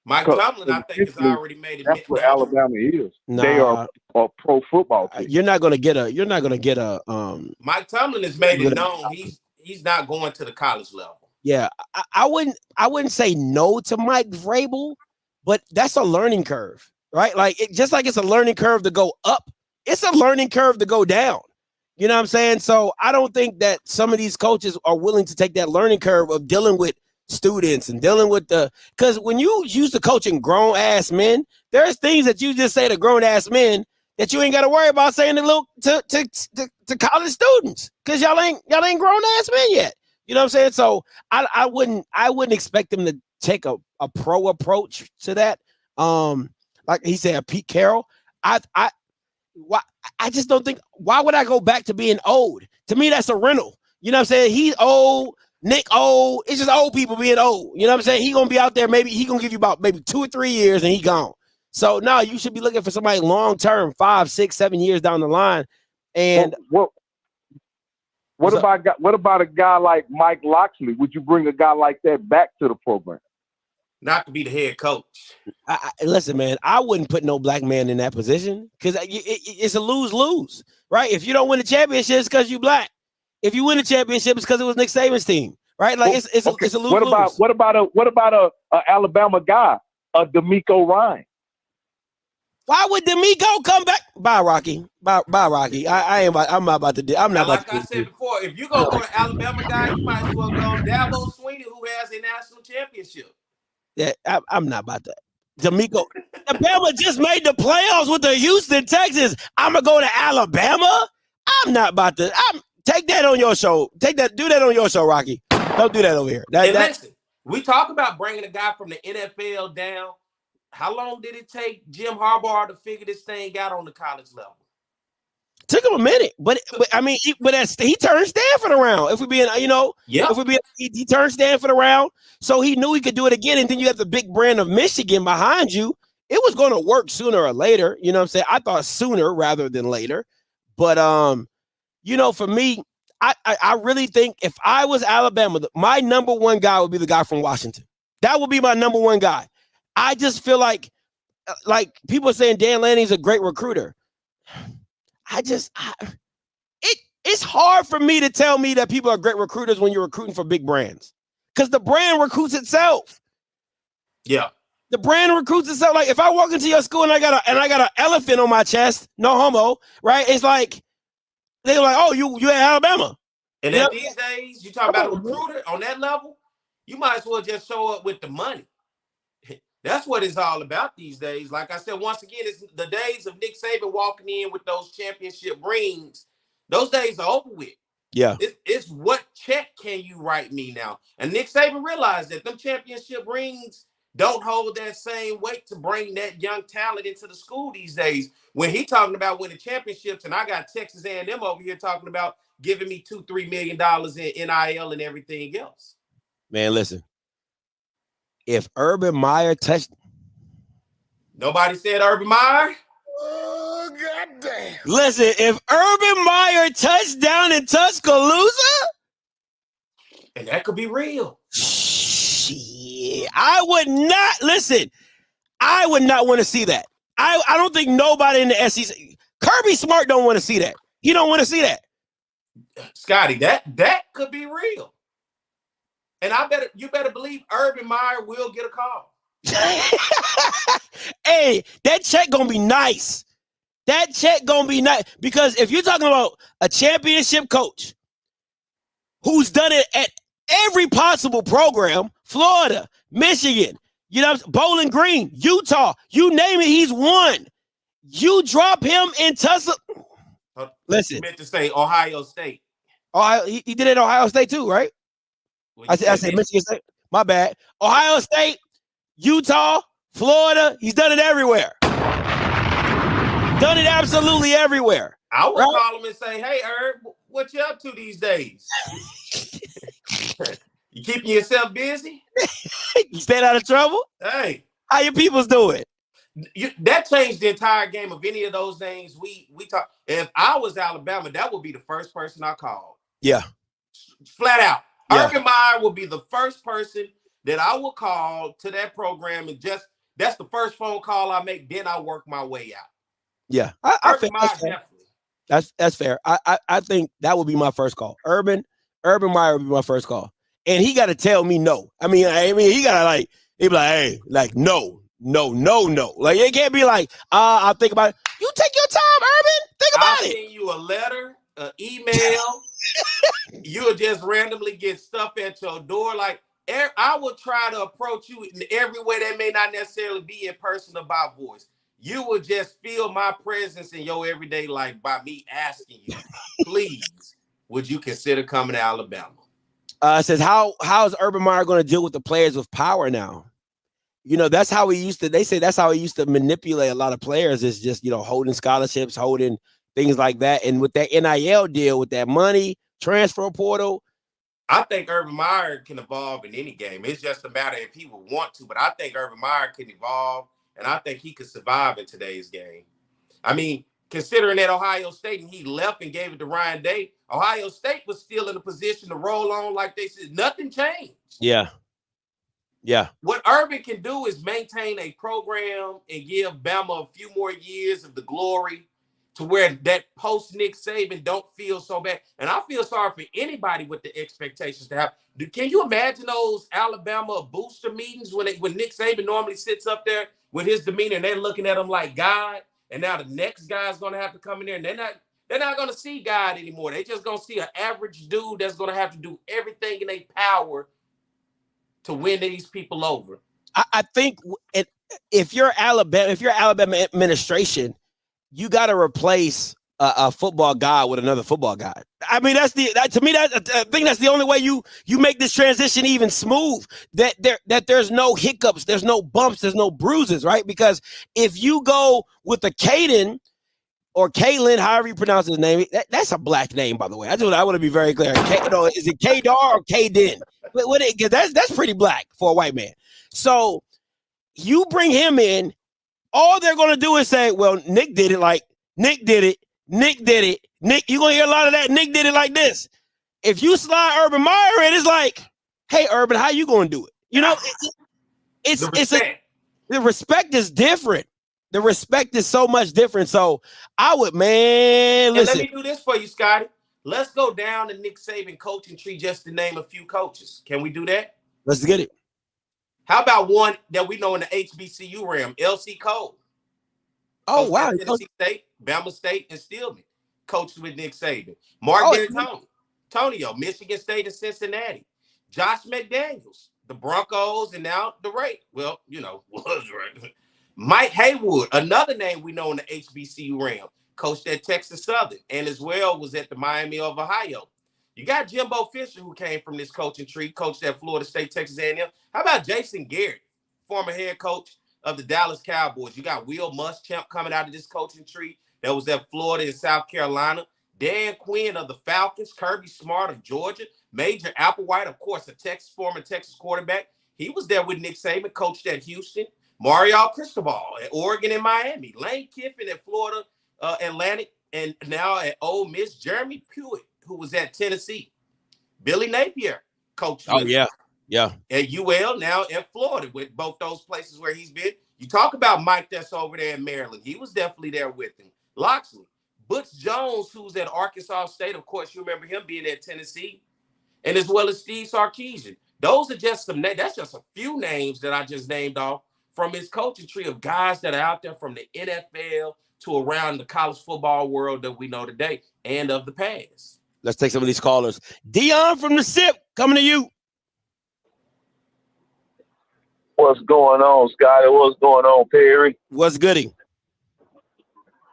Mike Tomlin, I think, has already made it. That's what Alabama is. Nah, they are a pro football team. You're not gonna get a. Mike Tomlin has made it known he's not going to the college level. Yeah, I wouldn't say no to Mike Vrabel, but that's a learning curve, right? Like just like it's a learning curve to go up, it's a learning curve to go down. You know what I'm saying? So I don't think that some of these coaches are willing to take that learning curve of dealing with students and dealing with because when you used to coaching grown ass men, there's things that you just say to grown ass men that you ain't got to worry about saying to college students, because y'all ain't grown ass men yet. You know what I'm saying? So I wouldn't expect them to take a pro approach to that. Like he said, Pete Carroll. I just don't think. Why would I go back to being old? To me, that's a rental. You know what I'm saying? He's old. Nick old. It's just old people being old. You know what I'm saying? He gonna be out there. Maybe he gonna give you about maybe 2 or 3 years and he gone. So no, you should be looking for somebody long term, 5, 6, 7 years down the line. And what about a guy like Mike Locksley? Would you bring a guy like that back to the program? Not to be the head coach. Listen, man, I wouldn't put no black man in that position because it's a lose-lose, right? If you don't win the championship, it's because you black. If you win the championship, it's because it was Nick Saban's team, right? Like it's a lose-lose. What about a Alabama guy, a D'Amico Ryan? Why would D'Amico come back? Bye, Rocky. Bye, Rocky. I'm not about to do. I'm not about to. Like I said before, if you go to Alabama guy, you might as well go Dabo Swinney, who has a national championship. Yeah, I'm not about that. D'Amico, Alabama just made the playoffs with the Houston Texans. I'm gonna go to Alabama. I'm not about to. Take that on your show. Do that on your show, Rocky. Don't do that over here. Listen, we talk about bringing a guy from the NFL down. How long did it take Jim Harbaugh to figure this thing out on the college level? Took him a minute, but I mean, he turned Stanford around. If we being, he turned Stanford around, so he knew he could do it again. And then you have the big brand of Michigan behind you. It was going to work sooner or later. You know what I'm saying? I thought sooner rather than later. But for me, I really think if I was Alabama, my number one guy would be the guy from Washington. That would be my number one guy. I just feel like people are saying Dan Lanning's a great recruiter. It's hard for me to tell me that people are great recruiters when you're recruiting for big brands, because the brand recruits itself. Yeah, the brand recruits itself. Like if I walk into your school and I got an elephant on my chest, no homo, right? It's like they're like, oh, you at Alabama. And then these days, you talk about a recruiter on that level, you might as well just show up with the money. That's what it's all about these days. Like I said, once again, it's the days of Nick Saban walking in with those championship rings. Those days are over with. Yeah. It's what check can you write me now? And Nick Saban realized that them championship rings don't hold that same weight to bring that young talent into the school these days. When he talking about winning championships, and I got Texas A&M over here talking about giving me $2-3 million in NIL and everything else. Man, listen. If Urban Meyer touched, nobody said Urban Meyer. Oh, goddamn. Listen, if Urban Meyer touched down in Tuscaloosa, and that could be real. Shit, I would not listen. I would not want to see that. I don't think nobody in the SEC, Kirby Smart don't want to see that. He don't want to see that. Scotty, that could be real. And you better believe Urban Meyer will get a call. Hey, that check gonna be nice. That check gonna be nice because if you're talking about a championship coach who's done it at every possible program, Florida, Michigan, Bowling Green, Utah, you name it, he's won. You drop him in Tulsa. Listen, you meant to say Ohio State. Ohio, he did it at Ohio State too, right? I said Michigan State. My bad. Ohio State, Utah, Florida. He's done it everywhere. Done it absolutely everywhere. I would call him and say, "Hey, Herb, what you up to these days? You keeping yourself busy? You staying out of trouble? Hey, how your people's doing?" That changed the entire game of any of those names we talk. If I was Alabama, that would be the first person I called. Yeah, flat out. Yeah. Urban Meyer will be the first person that I will call to that program, and that's the first phone call I make. Then I work my way out. Yeah, Urban Meyer definitely. That's fair. I think that would be my first call. Urban Meyer would be my first call, and he got to tell me no. I mean, he got to he be like, hey, no. Like it can't be like, I'll think about it. You take your time, Urban. Think about it. I'll send you a letter, an email. You'll just randomly get stuff at your door. Like I will try to approach you in every way that may not necessarily be in person or by voice. You will just feel my presence in your everyday life by me asking you, please, would you consider coming to Alabama? It says, how is Urban Meyer going to deal with the players with power now? That's how he used to. They say that's how he used to manipulate a lot of players. Is just holding scholarships, holding things like that, and with that NIL deal, with that money transfer portal. I think Urban Meyer can evolve in any game. It's just a matter if he would want to. But I think Urban Meyer can evolve, and I think he could survive in today's game. I mean, considering that Ohio State and he left and gave it to Ryan Day, Ohio State was still in a position to roll on like they said. Nothing changed. Yeah. What Urban can do is maintain a program and give Bama a few more years of the glory to where that post Nick Saban don't feel so bad. And I feel sorry for anybody with the expectations to have. Can you imagine those Alabama booster meetings when Nick Saban normally sits up there with his demeanor and they're looking at him like God, and now the next guy's going to have to come in there and they're not going to see God anymore. They're just going to see an average dude that's going to have to do everything in their power to win these people over. I think if you're Alabama administration, you got to replace a football guy with another football guy. I mean, I think that's the only way you make this transition even smooth. That there's no hiccups, there's no bumps, there's no bruises, right? Because if you go with a Caden or Kalen, however you pronounce his name, that's a black name, by the way. I want to be very clear. Is it Kadar or Kaden? Because that's pretty black for a white man. So you bring him in, all they're going to do is say, well, Nick did it like Nick did it. Nick did it. Nick, you're going to hear a lot of that. Nick did it like this. If you slide Urban Meyer in, it's like, hey, Urban, how you going to do it? The respect is different. The respect is so much different. So I would, man, listen. Let me do this for you, Scotty. Let's go down the Nick Saban coaching tree just to name a few coaches. Can we do that? Let's get it. How about one that we know in the HBCU realm, LC Cole? Oh, wow. Tennessee State, Bama State, and Stillman. Coached with Nick Saban. Mark D'Antonio, Michigan State and Cincinnati. Josh McDaniels, the Broncos, and now the Raiders. Well, was right. Mike Haywood, another name we know in the HBCU realm, coached at Texas Southern and as well was at the Miami of Ohio. You got Jimbo Fisher, who came from this coaching tree, coached at Florida State, Texas A&M. How about Jason Garrett? former head coach of the Dallas Cowboys. You got Will Muschamp coming out of this coaching tree that was at Florida and South Carolina. Dan Quinn of the Falcons, Kirby Smart of Georgia, Major Applewhite, of course, former Texas quarterback. He was there with Nick Saban, coached at Houston. Mario Cristobal at Oregon and Miami. Lane Kiffin at Florida Atlantic, and now at Ole Miss. Jeremy Pruitt, who was at Tennessee. Billy Napier coached with him. At UL, now at Florida, with both those places where he's been. You talk about Mike that's over there in Maryland. He was definitely there with him. Loxley. Butch Jones, who's at Arkansas State. Of course, you remember him being at Tennessee. And as well as Steve Sarkisian. Those are just some names. That's just a few names that I just named off from his coaching tree of guys that are out there from the NFL to around the college football world that we know today and of the past. Let's take some of these callers. Dion from the SIP, coming to you. What's going on, Scotty? What's going on, Perry? What's goody?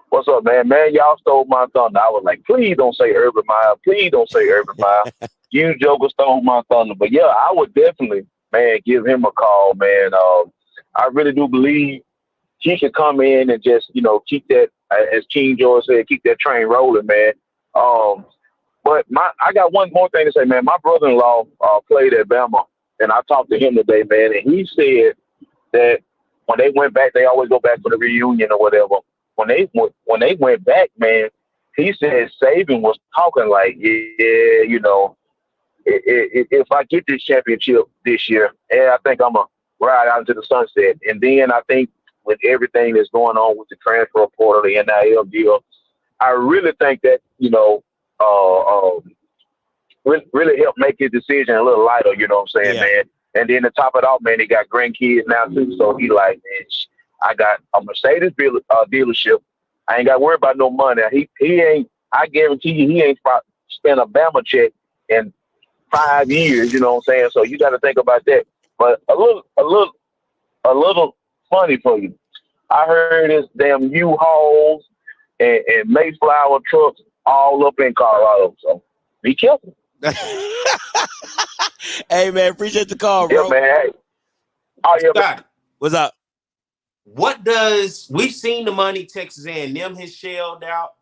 What's up, man? Man, y'all stole my thunder. I was like, please don't say Urban Meyer. Please don't say Urban Meyer. You joker stole my thunder. But, yeah, I would definitely, man, give him a call, man. I really do believe he should come in and just, keep that, as King George said, keep that train rolling, man. But I got one more thing to say, man. My brother-in-law played at Bama, and I talked to him today, man, and he said that when they went back, they always go back for the reunion or whatever. When they went back, man, he said Saban was talking like, if I get this championship this year, I think I'm going to ride out into the sunset. And then I think with everything that's going on with the transfer portal, the NIL deal, I really think that, really helped make his decision a little lighter, you know what I'm saying, man? And then to top it off, man, he got grandkids now too. So he like, man, I got a Mercedes dealership. I ain't got to worry about no money. He ain't, I guarantee you, he ain't spent a Bama check in 5 years, you know what I'm saying? So you got to think about that. But a little funny for you. I heard this damn U-Hauls and Mayflower trucks all up in Colorado. So be careful. Hey, man, appreciate the call, bro. Yeah, man. Oh, yeah, man. What's up? We've seen the money Texas A&M has shelled out,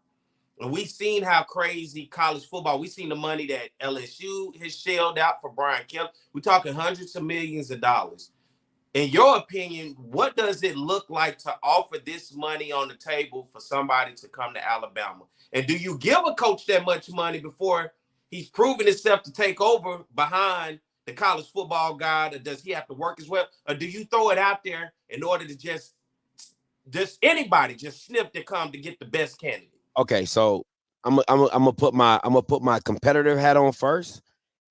and we've seen how crazy college football, we've seen the money that LSU has shelled out for Brian Kelly. We're talking hundreds of millions of dollars. In your opinion, what does it look like to offer this money on the table for somebody to come to Alabama? And do you give a coach that much money before he's proven himself to take over behind the college football god, or does he have to work as well? Or do you throw it out there in order to just anybody just sniff to come to get the best candidate? Okay, so I'm gonna put my competitive hat on first,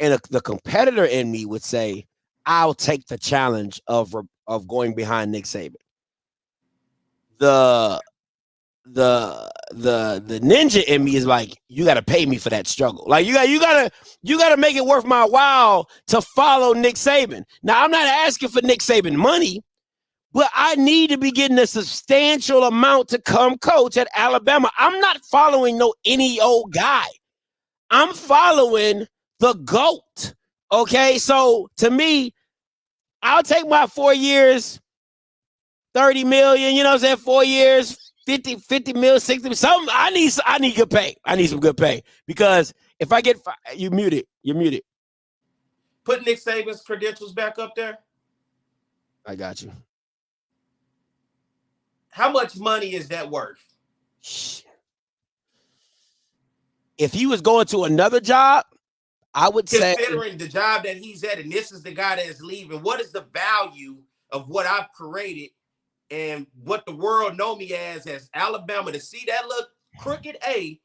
and the competitor in me would say, I'll take the challenge of going behind Nick Saban. The ninja in me is like, you got to pay me for that struggle. Like you got to make it worth my while to follow Nick Saban. Now, I'm not asking for Nick Saban money, but I need to be getting a substantial amount to come coach at Alabama. I'm not following any old guy. I'm following the GOAT. Okay, so to me, I'll take my 4 years, 30 million, you know what I'm saying? 4 years, 50 mil, 60, something. I need good pay. I need some good pay, because if I get you're muted. Put Nick Saban's credentials back up there. I got you. How much money is that worth? If he was going to another job, I would say, considering the job that he's at, and this is the guy that is leaving, what is the value of what I've created and what the world know me as Alabama, to see that look crooked A?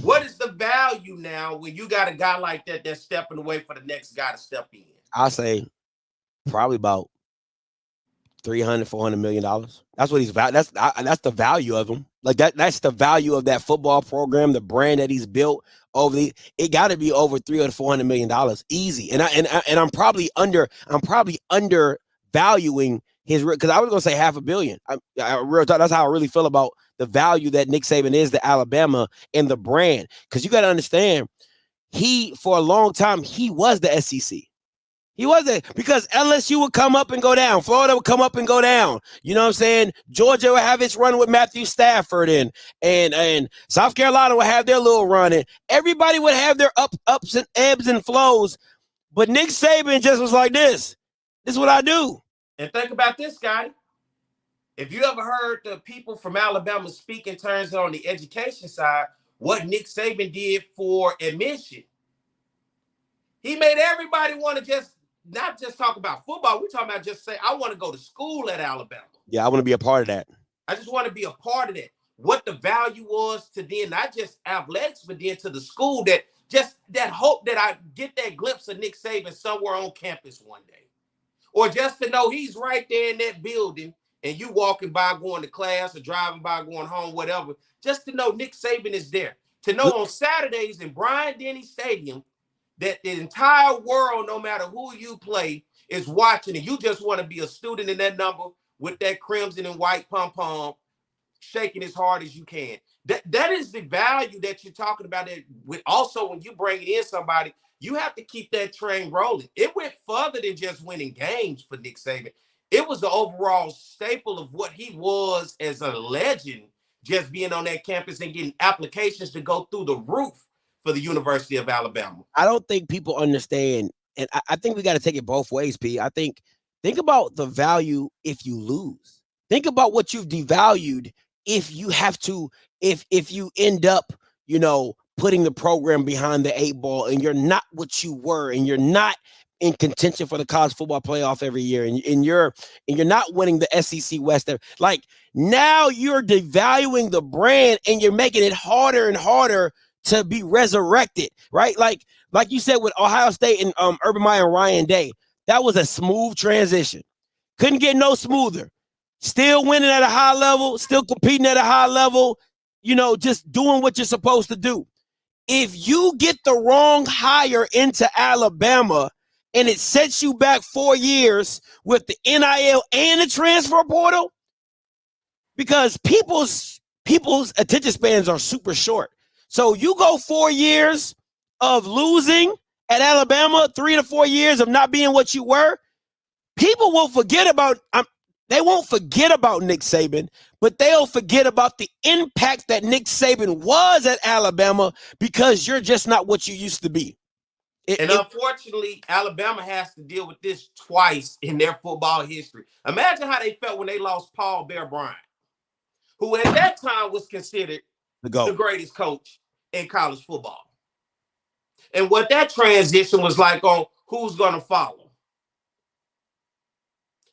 What is the value now when you got a guy like that that's stepping away for the next guy to step in? I'll say probably about $300-400 million. That's what he's that's the value of him. Like that's the value of that football program, the brand that he's built over it got to be over $300-400 million easy. And I'm probably undervaluing his, because I was gonna say $500 million. That's how I really feel about the value that Nick Saban is to Alabama and the brand. Because you got to understand, for a long time he was the SEC. He wasn't, because LSU would come up and go down. Florida would come up and go down. You know what I'm saying? Georgia would have its run with Matthew Stafford, and South Carolina would have their little run, and everybody would have their ups and ebbs and flows. But Nick Saban just was like this. This is what I do. And think about this, Scotty. If you ever heard the people from Alabama speak in terms on the education side, what Nick Saban did for admission, he made everybody want to just not just talk about football. We're talking about just say, I want to go to school at Alabama. Yeah, I want to be a part of that. I just want to be a part of that. What the value was to them, not just athletics, but then to the school, that just that hope that I get that glimpse of Nick Saban somewhere on campus one day. Or just to know he's right there in that building and you walking by going to class or driving by going home, whatever. Just to know Nick Saban is there. To know on Saturdays in Bryant-Denny Stadium that the entire world, no matter who you play, is watching, and you just want to be a student in that number with that crimson and white pom-pom, shaking as hard as you can. That is the value that you're talking about. That with also when you bring in somebody, you have to keep that train rolling. It went further than just winning games for Nick Saban. It was the overall staple of what he was as a legend, just being on that campus and getting applications to go through the roof for the University of Alabama. I don't think people understand, and I think we got to take it both ways, P. I think about the value if you lose. Think about what you've devalued if you have to, if you end up, you know, putting the program behind the 8 ball and you're not what you were, and you're not in contention for the college football playoff every year, and you're not winning the SEC West. Like, now you're devaluing the brand and you're making it harder and harder to be resurrected, right? Like you said with Ohio State and Urban Meyer and Ryan Day, that was a smooth transition. Couldn't get no smoother. Still winning at a high level, still competing at a high level, you know, just doing what you're supposed to do. If you get the wrong hire into Alabama and it sets you back 4 years with the NIL and the transfer portal, because people's attention spans are super short. So you go 4 years of losing at Alabama, 3 to 4 years of not being what you were, people will forget about, they won't forget about Nick Saban, but they'll forget about the impact that Nick Saban was at Alabama, because you're just not what you used to be. Unfortunately, Alabama has to deal with this twice in their football history. Imagine how they felt when they lost Paul Bear Bryant, who at that time was considered the greatest coach in college football. And what that transition was like on who's going to follow.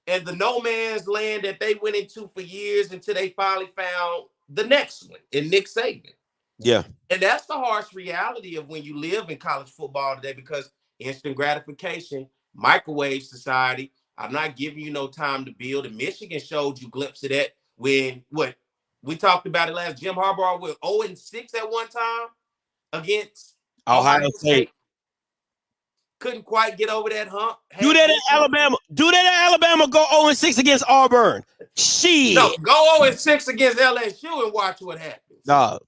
And the no man's land that they went into for years until they finally found the next one in Nick Saban. Yeah. And that's the harsh reality of when you live in college football today, because instant gratification, microwave society, I'm not giving you no time to build. And Michigan showed you a glimpse of that when we talked about it last. Jim Harbaugh was 0-6 at one time against Ohio State. Couldn't quite get over that hump. Do that at Alabama. Go 0-6 against Auburn. Shit. No, go 0-6 against LSU and watch what happens. Dog.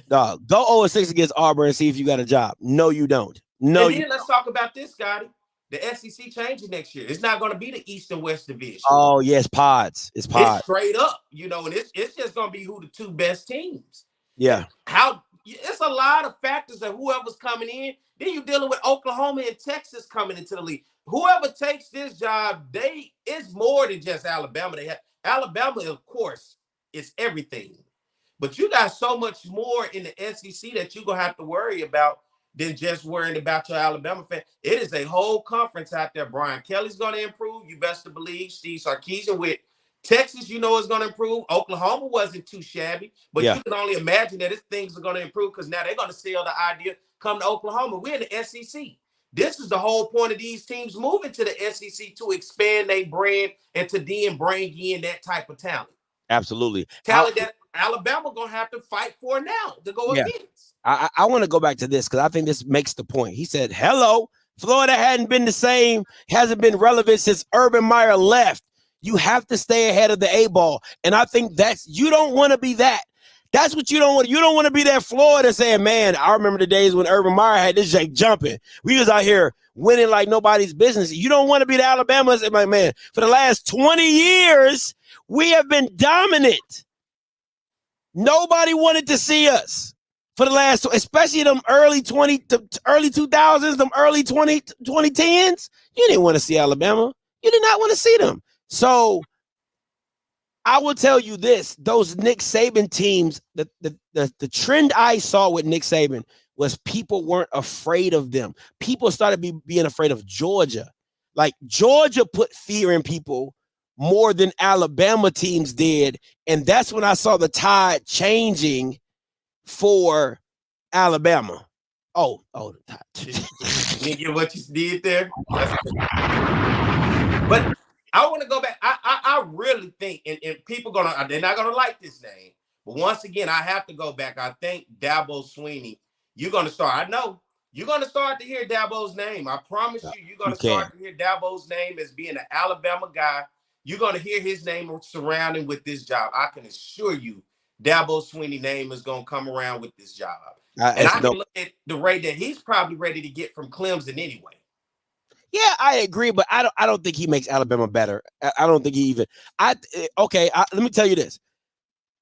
Go 0-6 against Auburn and see if you got a job. No, you don't. No. And then let's talk about this, Scotty. The SEC changing next year. It's not going to be the East and West division. Oh, yes, pods. It's pods. It's straight up, you know, and it's just going to be who the 2 best teams. Yeah. It's a lot of factors of whoever's coming in. Then you're dealing with Oklahoma and Texas coming into the league. Whoever takes this job, it's more than just Alabama. Alabama, of course, is everything. But you got so much more in the SEC that you're going to have to worry about than just worrying about your Alabama fan. It is a whole conference out there. Brian Kelly's going to improve. You best to believe. Steve Sarkisian with Texas, you know, is going to improve. Oklahoma wasn't too shabby. But you can only imagine that things are going to improve, because now they're going to sell the idea, come to Oklahoma. We're in the SEC. This is the whole point of these teams moving to the SEC, to expand their brand and to then bring in that type of talent. Absolutely. Talent that Alabama going to have to fight for now to go against. I want to go back to this, because I think this makes the point. He said, hello, Florida hadn't been the same, hasn't been relevant since Urban Meyer left. You have to stay ahead of the 8 ball. And I think you don't want to be that. That's what you don't want. You don't want to be that Florida saying, man, I remember the days when Urban Meyer had this Jake jumping. We was out here winning like nobody's business. You don't want to be the Alabama and like, man, for the last 20 years, we have been dominant. Nobody wanted to see us for the last, especially them early 2000s, them early 2010s. You didn't want to see Alabama. You did not want to see them. So I will tell you this, those Nick Saban teams, the trend I saw with Nick Saban was people weren't afraid of them. People started being afraid of Georgia. Like Georgia put fear in people more than Alabama teams did. And that's when I saw the tide changing for Alabama. The tide. You get what you did there? But I want to go back. I really think, and people they're not gonna like this name, but once again, I have to go back. I think Dabo Swinney, you're gonna start. I know you're gonna start to hear Dabo's name. I promise you're gonna start to hear Dabo's name as being an Alabama guy. You're gonna hear his name surrounding with this job. I can assure you, Dabo Swinney name is gonna come around with this job. And I can look at the rate that he's probably ready to get from Clemson anyway. Yeah, I agree, but I don't think he makes Alabama better. I don't think he even. Let me tell you this: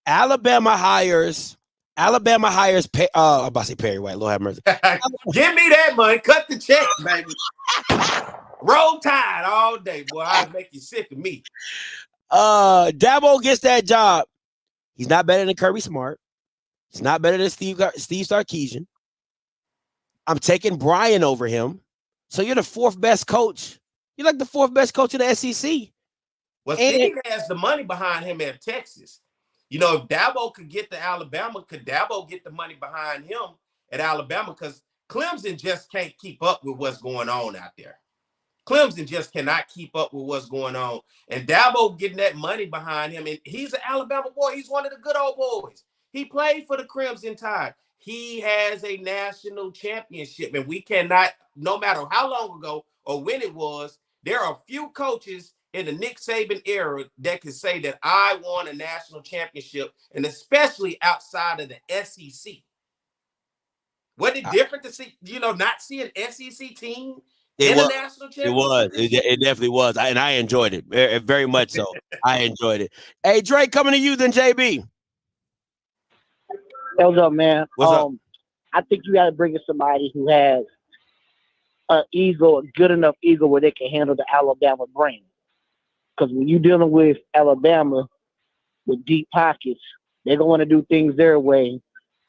Alabama hires. I'm about to say Perry White. Lord have mercy. Give me that money. Cut the check, baby. Roll Tide all day, boy. I'll make you sick of me. Dabo gets that job. He's not better than Kirby Smart. He's not better than Steve Sarkisian. I'm taking Brian over him. So you're the fourth best coach. You're like the fourth best coach in the SEC. Well, Steve has the money behind him at Texas. You know, if Dabo could get to Alabama, could Dabo get the money behind him at Alabama? Because Clemson just can't keep up with what's going on out there. Clemson just cannot keep up with what's going on. And Dabo getting that money behind him, and he's an Alabama boy. He's one of the good old boys. He played for the Crimson Tide. He has a national championship, and we cannot, no matter how long ago or when it was, there are few coaches in the Nick Saban era that can say that I won a national championship, and especially outside of the SEC. Wasn't it different to see, not see an SEC team in a national championship? It was. It definitely was. And I enjoyed it very much so. I enjoyed it. Hey, Drake, coming to you then, JB. What's up, man? What's up? I think you got to bring in somebody who has an ego, a good enough ego where they can handle the Alabama brand. Because when you're dealing with Alabama with deep pockets, they're going to want to do things their way.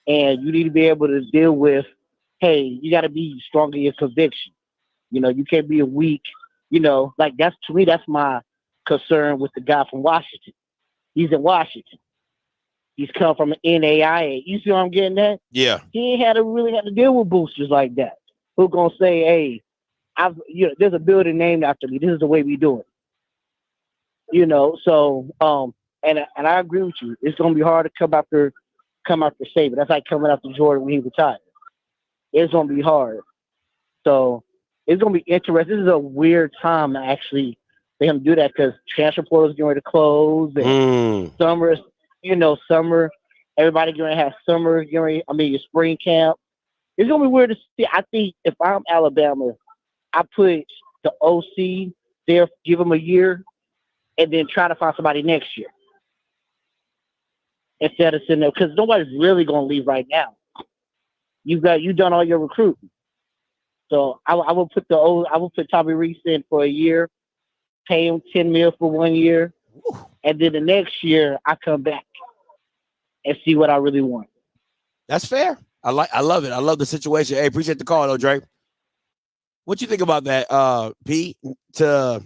And you need to be able to deal with, hey, you got to be strong in your conviction. You can't be a weak, that's, to me, that's my concern with the guy from Washington. He's in Washington. He's come from an NAIA. You see what I'm getting at? Yeah. He ain't really had to deal with boosters like that. Who gonna say, hey, there's a building named after me. This is the way we do it. So and I agree with you. It's gonna be hard to come after Saban. That's like coming after Jordan when he retired. It's gonna be hard. So it's gonna be interesting. This is a weird time to actually for him to do that because transfer portal is getting ready to close and summer, everybody going to have summer, your spring camp. It's going to be weird to see. I think if I'm Alabama, I put the OC there, give them a year, and then try to find somebody next year. Instead of sitting there, because nobody's really going to leave right now. You've done all your recruiting. So I will put Tommy Reese in for a year, pay him $10 million for 1 year, and then the next year I come back and see what I really want. That's fair. I love it. I love the situation. Hey, appreciate the call though, Drake. What you think about that, P? To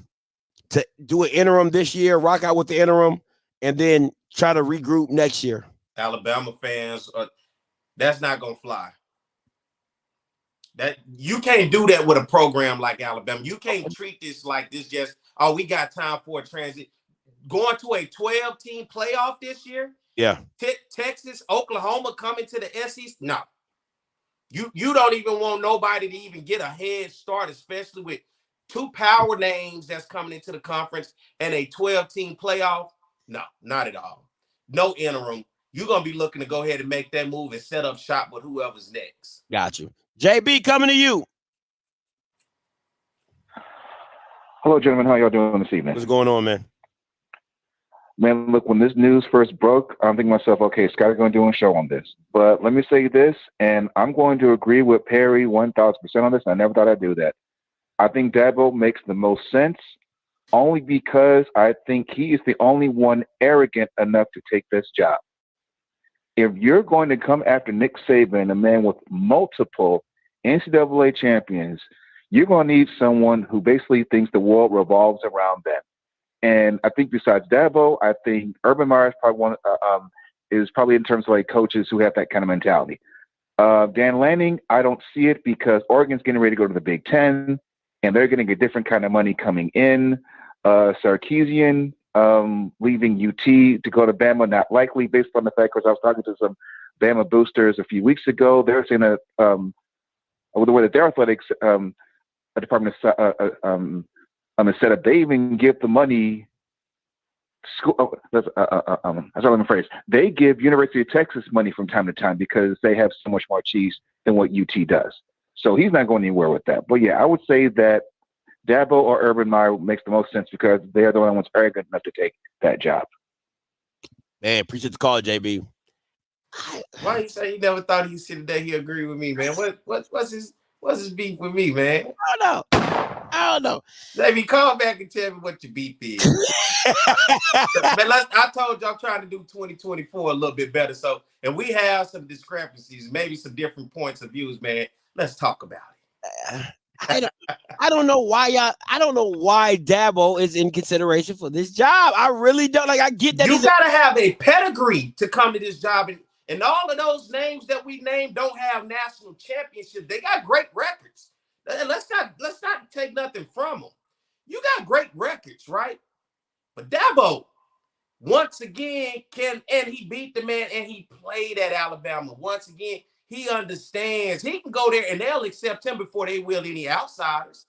do an interim this year, rock out with the interim, and then try to regroup next year. Alabama fans, that's not gonna fly. That you can't do that with a program like Alabama. You can't treat this like this. Just we got time for a transit. Going to a 12-team playoff this year. Yeah. Texas, Oklahoma coming to the SEC. No. You don't even want nobody to even get a head start, especially with two power names that's coming into the conference and a 12-team playoff. No, not at all. No interim. you're gonna be looking to go ahead and make that move and set up shop with whoever's next. Got you. JB, coming to you. Hello, gentlemen. How y'all doing this evening? What's going on, man? Man, look, when this news first broke, I'm thinking to myself, okay, Scotty's going to do a show on this. But let me say this, and I'm going to agree with Perry 1,000% on this. I never thought I'd do that. I think Dabo makes the most sense only because I think he is the only one arrogant enough to take this job. If you're going to come after Nick Saban, a man with multiple NCAA champions, you're going to need someone who basically thinks the world revolves around them. And I think besides Dabo, I think Urban Meyer is probably in terms of like coaches who have that kind of mentality. Dan Lanning, I don't see it because Oregon's getting ready to go to the Big Ten, and they're getting a different kind of money coming in. Sarkisian leaving UT to go to Bama, not likely based on the fact, because I was talking to some Bama boosters a few weeks ago. They're saying that the way that their athletics department is set up, they even give the money. That's all I'm phrase. They give University of Texas money from time to time because they have so much more cheese than what UT does. So he's not going anywhere with that. But yeah, I would say that Dabo or Urban Meyer makes the most sense because they are the only ones arrogant enough to take that job. Man, appreciate the call, JB. Why you say he never thought he'd sit today? He agree with me, man. What's his beef with me, man? I don't know. JB, call back and tell me what your beef is. Man, I told you I'm trying to do 2024 a little bit better. So, and we have some discrepancies, maybe some different points of views, man. Let's talk about it. I don't know why I don't know why Dabo is in consideration for this job. I really don't. Like, I get that you gotta have a pedigree to come to this job, and all of those names that we named don't have national championships. They got great records. Let's not take nothing from them. You got great records, right? But Dabo, once again, and he beat the man, and he played at Alabama. Once again, he understands. He can go there, and they'll accept him before they will any outsiders.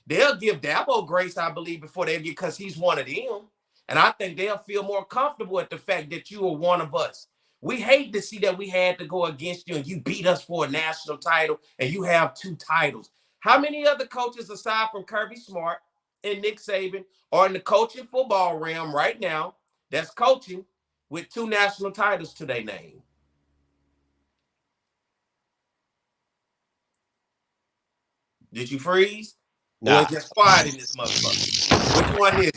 They'll give Dabo grace, I believe, before they get, because he's one of them. And I think they'll feel more comfortable at the fact that you are one of us. We hate to see that we had to go against you, and you beat us for a national title, and you have 2 titles. How many other coaches aside from Kirby Smart and Nick Saban are in the coaching football realm right now that's coaching with 2 national titles to their name? Did you freeze? Nah. Or it's just quiet in this motherfucker? Which one is it?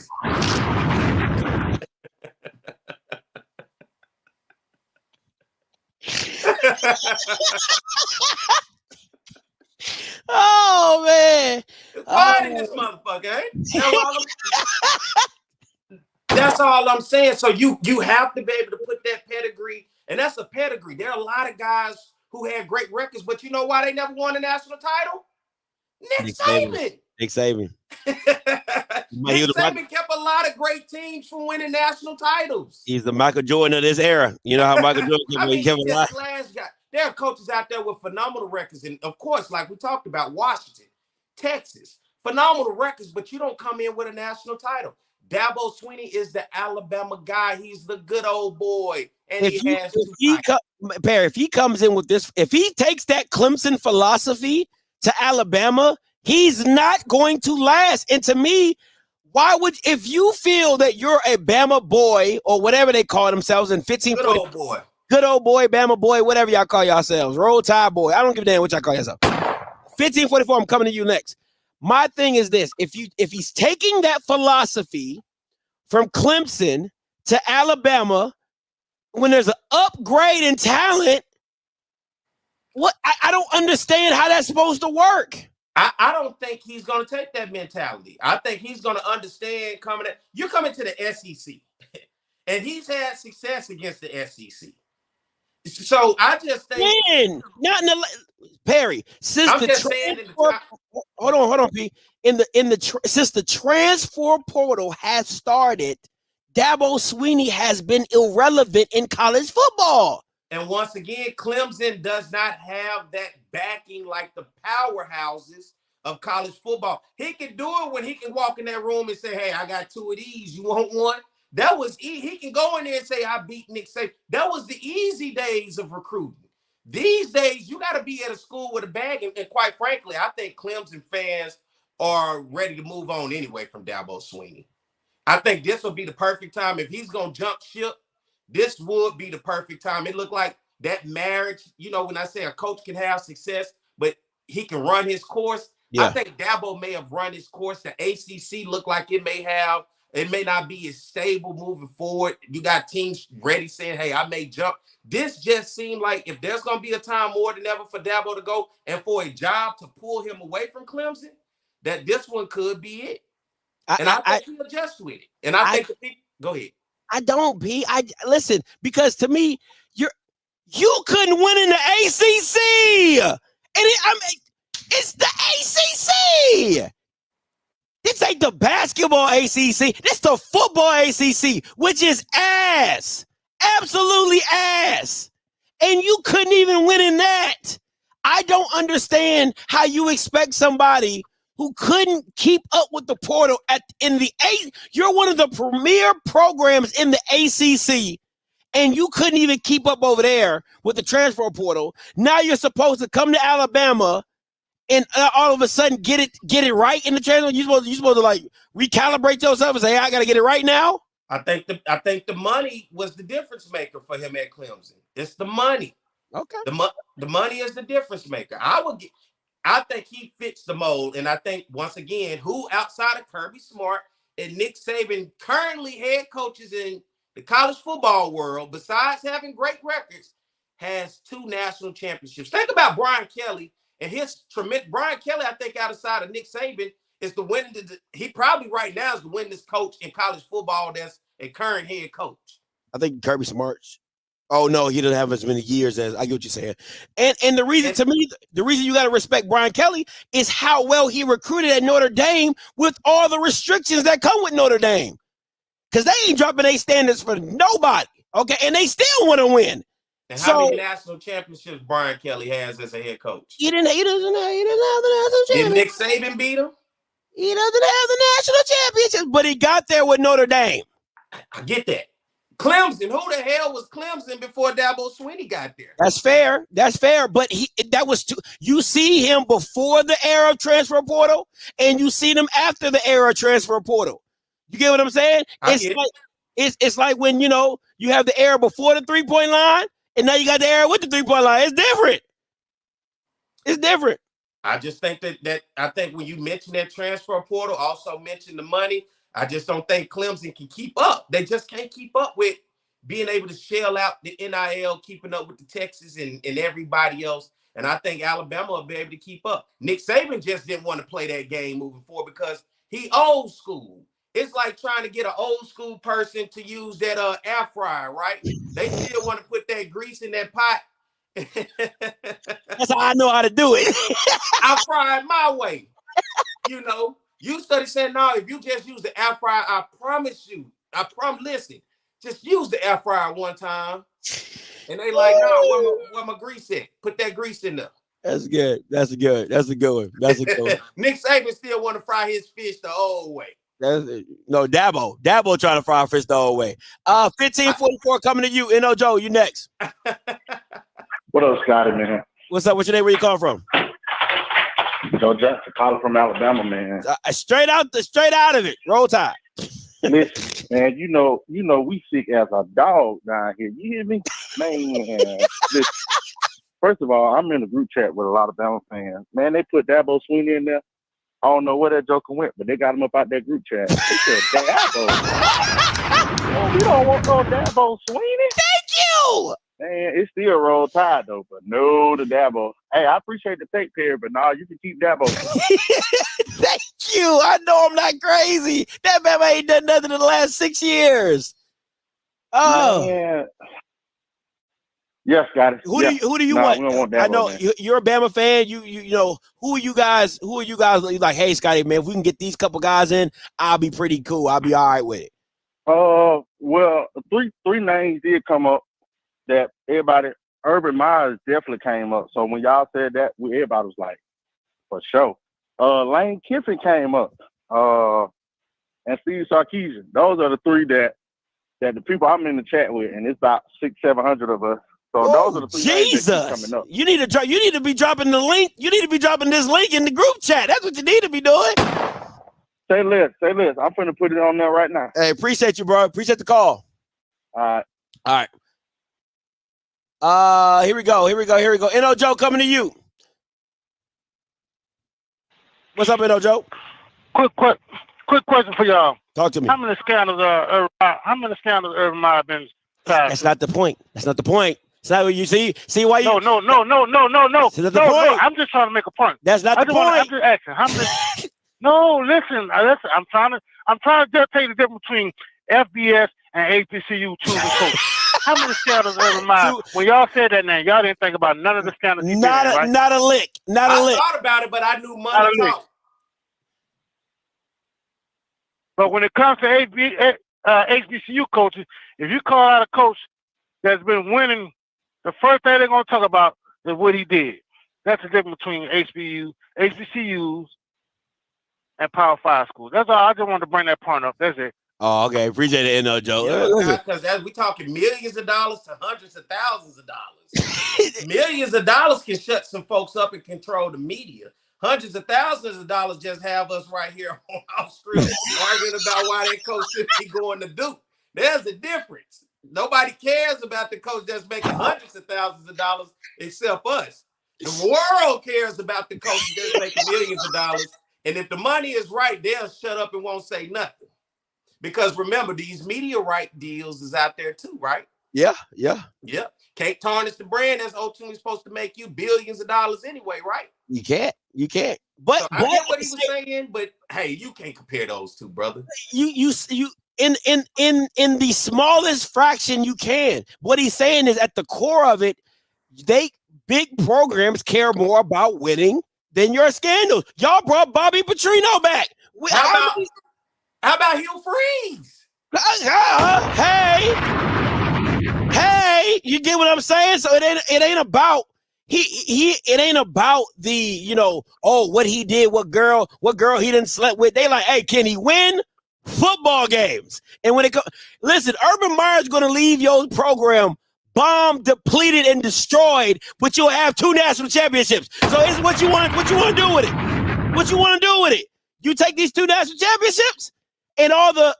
Oh man, it's quiet in this motherfucker, eh? That's all I'm saying. So you have to be able to put that pedigree, and that's a pedigree. There are a lot of guys who had great records, but you know why they never won a national title? Nick Saban. Nick Saban. Nick Saban kept a lot of great teams from winning national titles. He's the Michael Jordan of this era. You know how Michael Jordan he's just the last guy. There are coaches out there with phenomenal records. And, of course, like we talked about, Washington, Texas, phenomenal records, but you don't come in with a national title. Dabo Swinney is the Alabama guy. He's the good old boy. And Perry, if he comes in with this, if he takes that Clemson philosophy to Alabama, he's not going to last. And to me, if you feel that you're a Bama boy or whatever they call themselves in 15, good old boy. Good old boy, Bama boy, whatever y'all call yourselves. Roll Tide boy. I don't give a damn what y'all call yourself. 1544, I'm coming to you next. My thing is this. If he's taking that philosophy from Clemson to Alabama, when there's an upgrade in talent, I don't understand how that's supposed to work. I don't think he's going to take that mentality. I think he's going to understand you're coming to the SEC, and he's had success against the SEC. So I just think Perry. Since hold on, P. Since the transfer portal has started, Dabo Swinney has been irrelevant in college football. And once again, Clemson does not have that backing like the powerhouses of college football. He can do it when he can walk in that room and say, "Hey, I got 2 of these. You want one?" That was he can go in there and say, I beat Nick Saban. That was the easy days of recruiting. These days, you got to be at a school with a bag. And quite frankly, I think Clemson fans are ready to move on anyway from Dabo Swinney. I think this will be the perfect time. If he's going to jump ship, this would be the perfect time. It looked like that marriage, when I say a coach can have success, but he can run his course. Yeah. I think Dabo may have run his course. The ACC looked like it may not be as stable moving forward. You got teams ready saying, hey, I may jump. This just seemed like if there's going to be a time more than ever for Dabo to go and for a job to pull him away from Clemson, that this one could be it. I think he'll adjust with it. And I think the people, go ahead. I don't, B. Listen, because to me, you couldn't win in the ACC. And it's the ACC. This ain't the basketball ACC. This the football ACC, which is ass. Absolutely ass. And you couldn't even win in that. I don't understand how you expect somebody who couldn't keep up with the portal you're one of the premier programs in the ACC, and you couldn't even keep up over there with the transfer portal. Now you're supposed to come to Alabama and all of a sudden get it right in the transfer. You're supposed to like recalibrate yourself and say, hey, I got to get it right now. I think the money was the difference maker for him at Clemson. It's the money. Okay. The money is the difference maker. I think he fits the mold, and I think once again, who outside of Kirby Smart and Nick Saban, currently head coaches in the college football world, besides having great records, has 2 national championships. Think about Brian Kelly and his tremendous. Brian Kelly, I think, outside of Nick Saban, is the winning. He probably right now is the winningest coach in college football. That's a current head coach. I think Kirby Smart. Oh no, he doesn't have as many years as I get what you're saying. And the reason to me, the reason you got to respect Brian Kelly is how well he recruited at Notre Dame with all the restrictions that come with Notre Dame. Because they ain't dropping their standards for nobody. Okay, and they still want to win. And how many national championships Brian Kelly has as a head coach? He doesn't have the national championship. Did Nick Saban beat him? He doesn't have the national championship, but he got there with Notre Dame. I get that. Clemson, who the hell was Clemson before Dabo Swinney got there? That's fair. But you see him before the era of transfer portal, and you see him after the era of transfer portal. You get what I'm saying? It's like when you have the era before the 3-point line, and now you got the era with the 3-point line. It's different. It's different. I just think that I think when you mention that transfer portal, also mention the money. I just don't think Clemson can keep up. They just can't keep up with being able to shell out the NIL, keeping up with the Texas and everybody else. And I think Alabama will be able to keep up. Nick Saban just didn't want to play that game moving forward because he old school. It's like trying to get an old school person to use that air fryer, right? They still want to put that grease in that pot. That's how I know how to do it. I fry it my way. You started saying, no, if you just use the air fryer, I promise you, listen, just use the air fryer one time. And they like, no, where my grease at? Put that grease in there. That's good. That's a good one. Nick Saban still want to fry his fish the old way. No, Dabo trying to fry fish the old way. 1544 coming to you. Joe, you next. What up, Scotty, man? What's up? What's your name? Where you calling from? Joe Jackson, calling from Alabama, man. Straight out of it. Roll Tide. Listen, man, we sick as a dog down here. You hear me? Man, listen, first of all, I'm in a group chat with a lot of Alabama fans. Man, they put Dabo Swinney in there. I don't know where that joker went, but they got him up out that group chat. They said, Dabo. Oh, we don't want no Dabo Swinney. Thank you. Man, it's still Roll Tide, though, but no to Dabo. Hey, I appreciate the take, Perry, but no, you can keep Dabo. Thank you. I know I'm not crazy. That Bama ain't done nothing in the last 6 years. Oh. Man. Yes, got it. Who do you want? We don't want Dabo, I know you're a Bama fan. You know who are you guys like? Hey, Scotty, man, if we can get these couple guys in, I'll be pretty cool. I'll be all right with it. Well, three names did come up that everybody. Urban Myers definitely came up. So when y'all said that, everybody was like, for sure. Lane Kiffin came up. And Steve Sarkisian. Those are the three that that the people I'm in the chat with, and it's about 600-700 of us. So those are the 3 names that keep coming up. You need to be dropping the link. You need to be dropping this link in the group chat. That's what you need to be doing. Say less. I'm finna put it on there right now. Hey, appreciate you, bro. Appreciate the call. All right. Here we go. N.O. Joe, coming to you. What's up, N.O. Joe? Quick question for y'all. Talk to me. How many scandals Urban Meyer been tied? That's not the point. It's not what you see. See why you? No. That's not the point. I'm just trying to make a point. That's not the point. I'm just asking. How many? No, listen. I'm trying to just tell you the difference between FBS and HBCU choosing coach. How many scandals Urban Meyer? When y'all said that name, y'all didn't think about none of the scandals. Not a lick. I thought about it, but I knew money talk. But when it comes to HBCU coaches, if you call out a coach that's been winning, the first thing they're going to talk about is what he did. That's the difference between HBCUs, and Power 5 schools. That's all. I just wanted to bring that point up. That's it. Oh, okay. Appreciate it, N.O. Joe. Because as we talking millions of dollars to hundreds of thousands of dollars. Millions of dollars can shut some folks up and control the media. Hundreds of thousands of dollars just have us right here on Offscript arguing about why that coach should be going to Duke. There's a difference. Nobody cares about the coach that's making hundreds of thousands of dollars except us. The world cares about the coach that's making millions of dollars. And if the money is right, they'll shut up and won't say nothing. Because remember, these media right deals is out there too, right? Yeah. Can't tarnish the brand that's ultimately supposed to make you billions of dollars anyway, right? You can't. But so I get what he was saying, but hey, you can't compare those two, brother. You in the smallest fraction you can. What he's saying is at the core of it, big programs care more about winning than your scandals. Y'all brought Bobby Petrino back. How about Hugh Freeze? Hey, you get what I'm saying? So it ain't about it ain't about the what he did, what girl he didn't slept with. They like, hey, can he win football games? And when it comes, listen, Urban Meyer's gonna leave your program bombed, depleted, and destroyed, but you'll have 2 national championships. So it's what you want to do with it. What you want to do with it? You take these 2 national championships and all the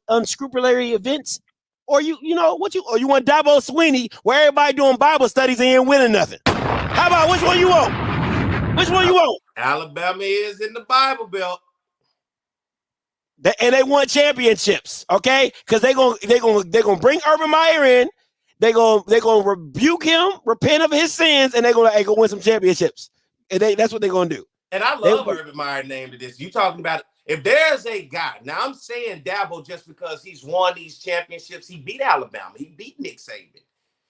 unscrupulary events, or you want Dabo Sweeney where everybody doing Bible studies and ain't winning nothing. How about which one you want? Which one you want? Alabama is in the Bible Belt. And they won championships, okay? Because they're gonna bring Urban Meyer in. They're gonna rebuke him, repent of his sins, and they're gonna go win some championships. And that's what they're gonna do. And I love Urban Meyer name to this. You talking about if there's a guy. Now I'm saying Dabo just because he's won these championships. He beat Alabama. He beat Nick Saban.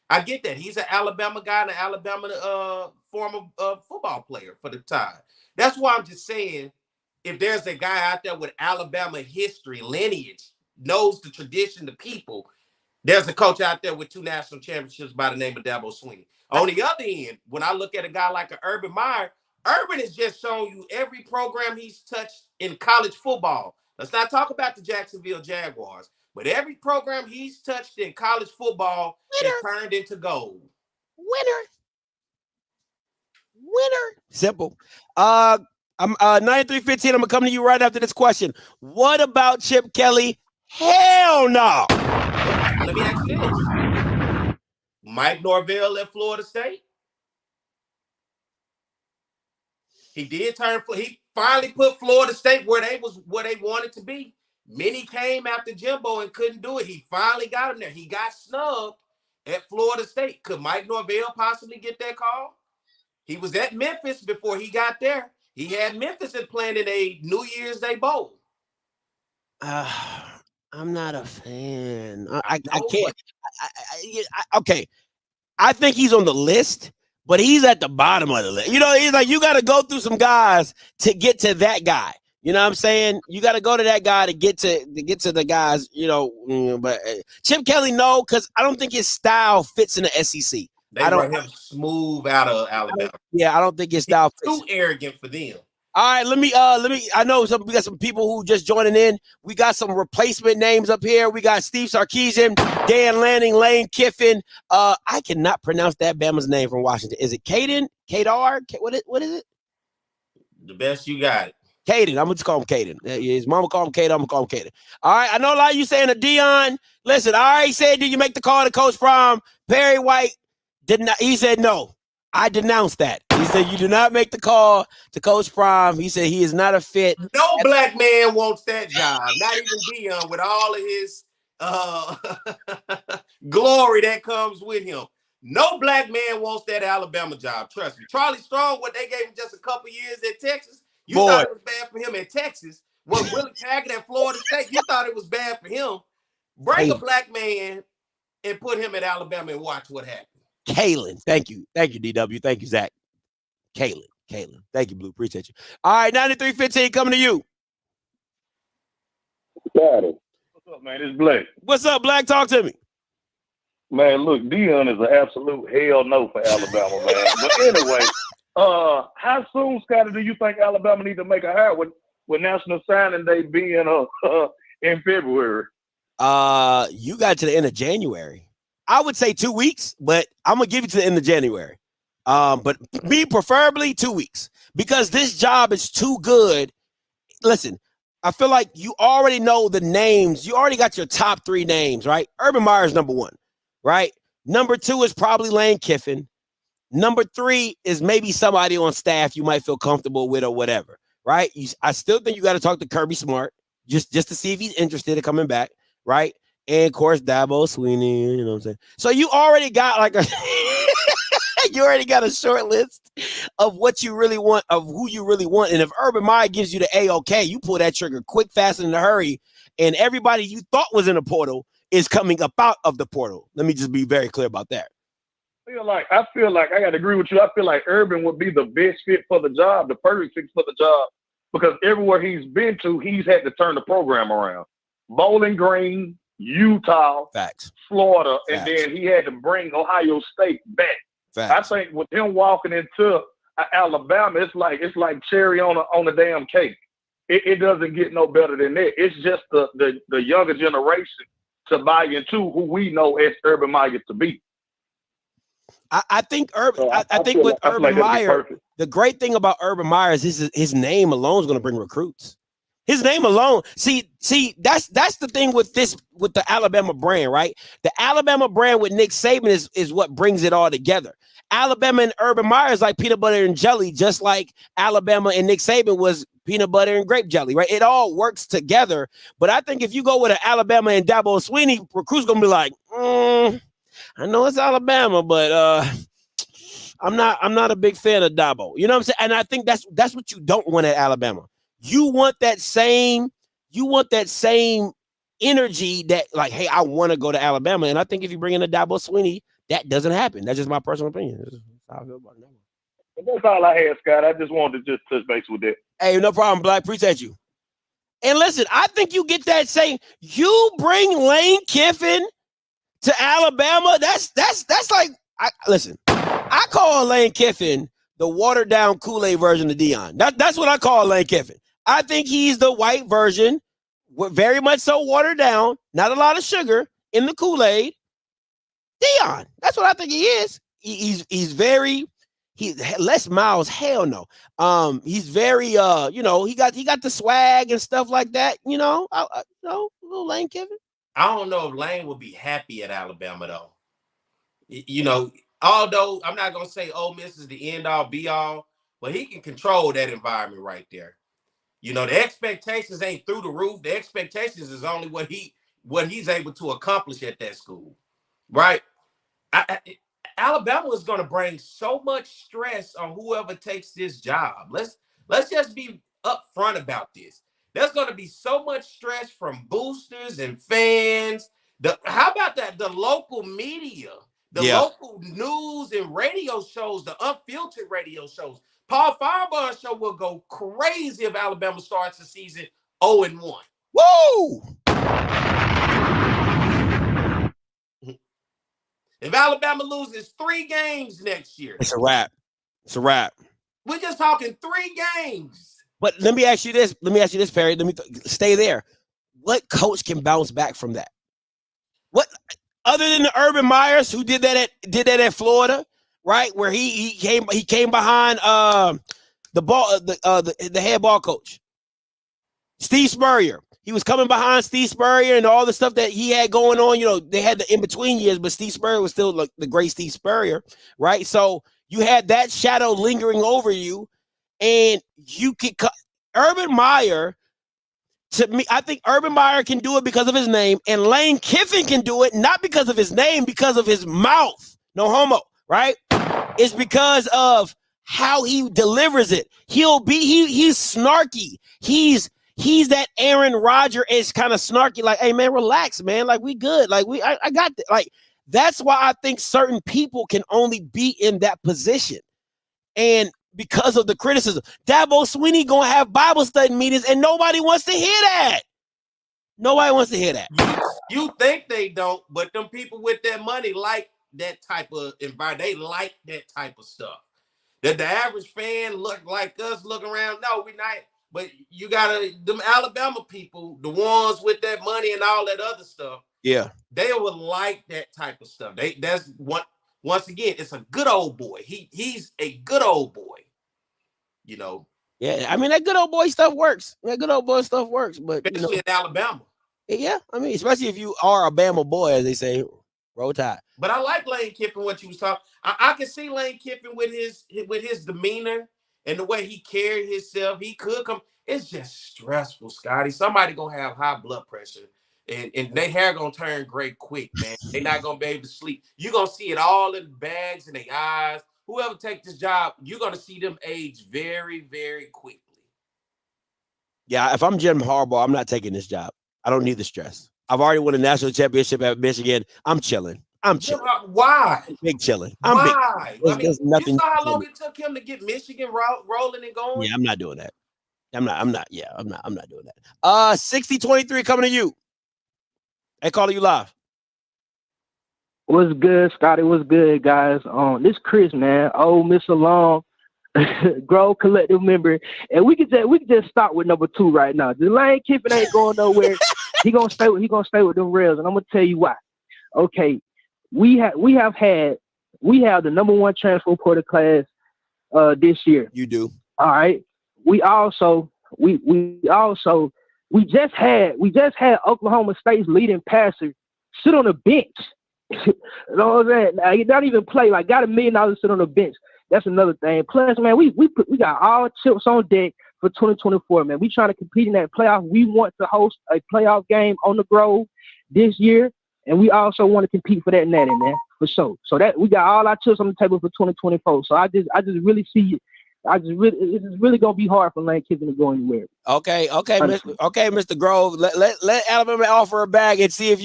I get that. He's an Alabama guy and an Alabama former football player for the time. That's why I'm just saying. If there's a guy out there with Alabama history, lineage, knows the tradition, the people, there's a coach out there with 2 national championships by the name of Dabo Sweeney. On the other end, when I look at a guy like Urban Meyer, Urban has just shown you every program he's touched in college football. Let's not talk about the Jacksonville Jaguars, but every program he's touched in college football has turned into gold. Winner. Simple. I'm 9315. I'm gonna come to you right after this question. What about Chip Kelly? Hell no. Let me ask you this. Mike Norvell at Florida State. He finally put Florida State where they wanted to be. Many came after Jimbo and couldn't do it. He finally got him there. He got snubbed at Florida State. Could Mike Norvell possibly get that call? He was at Memphis before he got there. He had Memphis playing in a New Year's Day bowl. I'm not a fan. I can't. Okay. I think he's on the list, but he's at the bottom of the list. He's like, you got to go through some guys to get to that guy. You know what I'm saying? You got to go to that guy to get to the guys, but Chip Kelly, no, because I don't think his style fits in the SEC. They brought him smooth out of Alabama. I don't think his style fits. Too arrogant for them. All right, let me. I know we got some people who just joining in. We got some replacement names up here. We got Steve Sarkisian, Dan Lanning, Lane Kiffin. I cannot pronounce that Bama's name from Washington. Is it Caden? Kadar? What is it? The best you got it. Caden. I'm gonna just call him Caden. His mama call him Caden. I'm gonna call him Caden. All right. I know a lot of you saying a Dion. Listen, I already said, did you make the call to Coach Prom? Perry White did not. He said no. I denounced that. He said you do not make the call to Coach Prom. He said he is not a fit. No black man wants that job. Not even Dion, with all of his glory that comes with him. No black man wants that Alabama job. Trust me. Charlie Strong, what they gave him just a couple years at Texas, you thought it was bad for him at Texas. What Willie Taggart at Florida State, you thought it was bad for him. Bring a black man and put him at Alabama and watch what happens. Kalen. Thank you. Thank you, DW. Thank you, Zach. Kalen. Thank you, Blue. Appreciate you. All right, 9315 coming to you. Got it. What's up, man? It's Black. What's up, Black? Talk to me. Man, look, Dion is an absolute hell no for Alabama, man. But anyway, how soon, Scotty, do you think Alabama need to make a hire with National Signing Day being in February? You got to the end of January. I would say 2 weeks, but I'm gonna give you to the end of January. But me preferably 2 weeks, because this job is too good. Listen, I feel like you already know the names. You already got your top 3 names, right? Urban Meyer's number 1, right? Number 2 is probably Lane Kiffin. Number 3 is maybe somebody on staff you might feel comfortable with or whatever, right? I still think you got to talk to Kirby Smart just to see if he's interested in coming back, right? And of course, Dabo Sweeney, you know what I'm saying? So you already got like you already got a short list of what you really want, of who you really want. And if Urban Meyer gives you the A-OK, you pull that trigger quick, fast, and in a hurry. And everybody you thought was in the portal is coming up out of the portal. Let me just be very clear about that. I feel like I got to agree with you. I feel like Urban would be the best fit for the job, the perfect fit for the job, because everywhere he's been to, he's had to turn the program around. Bowling Green, Utah, Facts. Florida, Facts. And then he had to bring Ohio State back. Facts. I think with him walking into Alabama, it's like cherry on a damn cake. It doesn't get no better than that. It's just the younger generation to buy into who we know as Urban Meyer to be. I think Urban Meyer, the great thing about Urban Meyer is his name alone is going to bring recruits. His name alone. See, that's the thing with the Alabama brand, right? The Alabama brand with Nick Saban is what brings it all together. Alabama and Urban Meyer is like peanut butter and jelly, just like Alabama and Nick Saban was peanut butter and grape jelly, right? It all works together. But I think if you go with an Alabama and Dabo Sweeney, recruits gonna be like, I know it's Alabama, but I'm not a big fan of Dabo. You know what I'm saying? And I think that's what you don't want at Alabama. You want that same energy that, like, hey, I want to go to Alabama. And I think if you bring in a Dabo Sweeney, that doesn't happen. That's just my personal opinion. That's how I feel about it. That's all I had, Scott. I just wanted to just touch base with that. Hey, no problem, Black. Appreciate you. And listen, I think you get that same. You bring Lane Kiffin to Alabama. That's like, listen. I call Lane Kiffin the watered down Kool-Aid version of Dion. That's what I call Lane Kiffin. I think he's the white version, very much so watered down, not a lot of sugar in the Kool-Aid. Dion. That's what I think he is. He's Les Miles. Hell no. He's very he got the swag and stuff like that. Little Lane Kiffin. I don't know if Lane would be happy at Alabama though. Although I'm not gonna say Ole Miss is the end all be all, but he can control that environment right there. The expectations ain't through the roof. The expectations is only what he's able to accomplish at that school, right? Alabama is going to bring so much stress on whoever takes this job. Let's just be upfront about this. There's going to be so much stress from boosters and fans. How about that? The local media, local news and radio shows, the unfiltered radio shows. Paul Firebar's show will go crazy if Alabama starts the season 0-1. Woo! If Alabama loses 3 games next year, it's a wrap. We're just talking 3 games. But let me ask you this, Perry. Let me stay there. What coach can bounce back from that? What other than the Urban Meyers who did that at Florida, right? Where he came behind the head ball coach, Steve Spurrier. He was coming behind Steve Spurrier and all the stuff that he had going on. You know, they had the in-between years, but Steve Spurrier was still like the great Steve Spurrier, right? So you had that shadow lingering over you, and you could Urban Meyer. To me, I think Urban Meyer can do it because of his name, and Lane Kiffin can do it not because of his name, because of his mouth. No homo, right? It's because of how he delivers it. He's snarky. He's that Aaron Rodgers-ish kind of snarky, like, hey man, relax, man. Like, we good. Like, I got this. Like, that's why I think certain people can only be in that position. And because of the criticism, Dabo Swinney gonna have Bible study meetings, and nobody wants to hear that. Nobody wants to hear that. You think they don't, but them people with that money like that type of environment. They like that type of stuff. That the average fan look like us looking around. No, we not. But you gotta them Alabama people, the ones with that money and all that other stuff. Yeah, they would like that type of stuff. That's what. Once again, it's a good old boy. He's a good old boy. You know. Yeah, I mean that good old boy stuff works. That good old boy stuff works, but especially in Alabama. Yeah, I mean, especially if you are a Bama boy, as they say, roll tide. But I like Lane Kiffin. What you was talking, I can see Lane Kiffin with his demeanor and the way he carried himself. He could come. It's just stressful, Scotty. Somebody gonna have high blood pressure. And their hair gonna turn gray quick, man. They're not gonna be able to sleep. You're gonna see it all in the bags and their eyes. Whoever take this job, you're gonna see them age very, very quickly. Yeah, if I'm Jim Harbaugh, I'm not taking this job. I don't need the stress. I've already won a national championship at Michigan. I'm chilling. Why? Big chilling. Why? There's nothing. You saw how long it took him to get Michigan rolling and going? Yeah, I'm not doing that. I'm not doing that. 60-23 coming to you. Hey, calling you live. What's good, Scotty? What's good, guys? This Chris, man. Oh, Miss Long, Grove Collective member, and we could just start with number 2 right now. The Lane Kiffin ain't going nowhere. He gonna stay with them Rails, and I'm gonna tell you why. Okay, we have the number 1 transfer portal class this year. You do. All right. We just had Oklahoma State's leading passer sit on the bench. You know what I'm saying? Now, he not even play. Like, got $1 million to sit on the bench. That's another thing. Plus, man, we got all chips on deck for 2024, man. We trying to compete in that playoff. We want to host a playoff game on the Grove this year, and we also want to compete for that netting, man, for sure. So that we got all our chips on the table for 2024. So I just really see it. It's really gonna be hard for Lane Kiffin to go anywhere. Okay, Mr. Grove. Let Alabama offer a bag and see if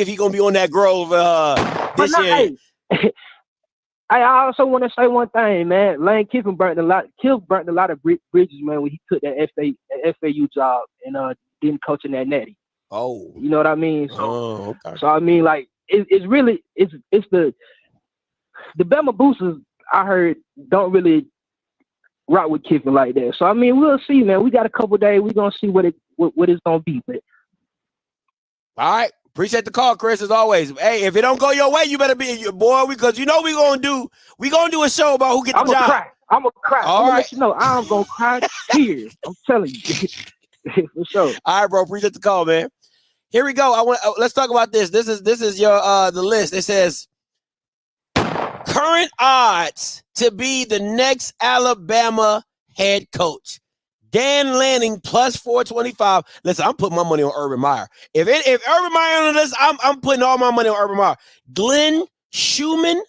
he gonna be on that Grove this year. Hey, I also want to say one thing, man. Lane Kiffin burnt a lot of bridges, man, when he took that FAU job and didn't coach in that natty. Oh, you know what I mean? So, okay. So I mean, like it's really the Bama boosters I heard don't really rock with Kiffin like that. So I mean, we'll see, man. We got a couple days. We're gonna see what it's gonna be. But all right, appreciate the call, Chris. As always. Hey, if it don't go your way, you better be your boy, because you know we gonna do a show about who get the job. I'm gonna cry. All I'm gonna right. let you know I'm gonna cry tears. I'm telling you. For sure. All right, bro. Appreciate the call, man. Here we go. Let's talk about this. This is your the list. It says current odds to be the next Alabama head coach. Dan Lanning plus 425. Listen, I'm putting my money on Urban Meyer. If Urban Meyer on this, I'm putting all my money on Urban Meyer. Glenn Schumann,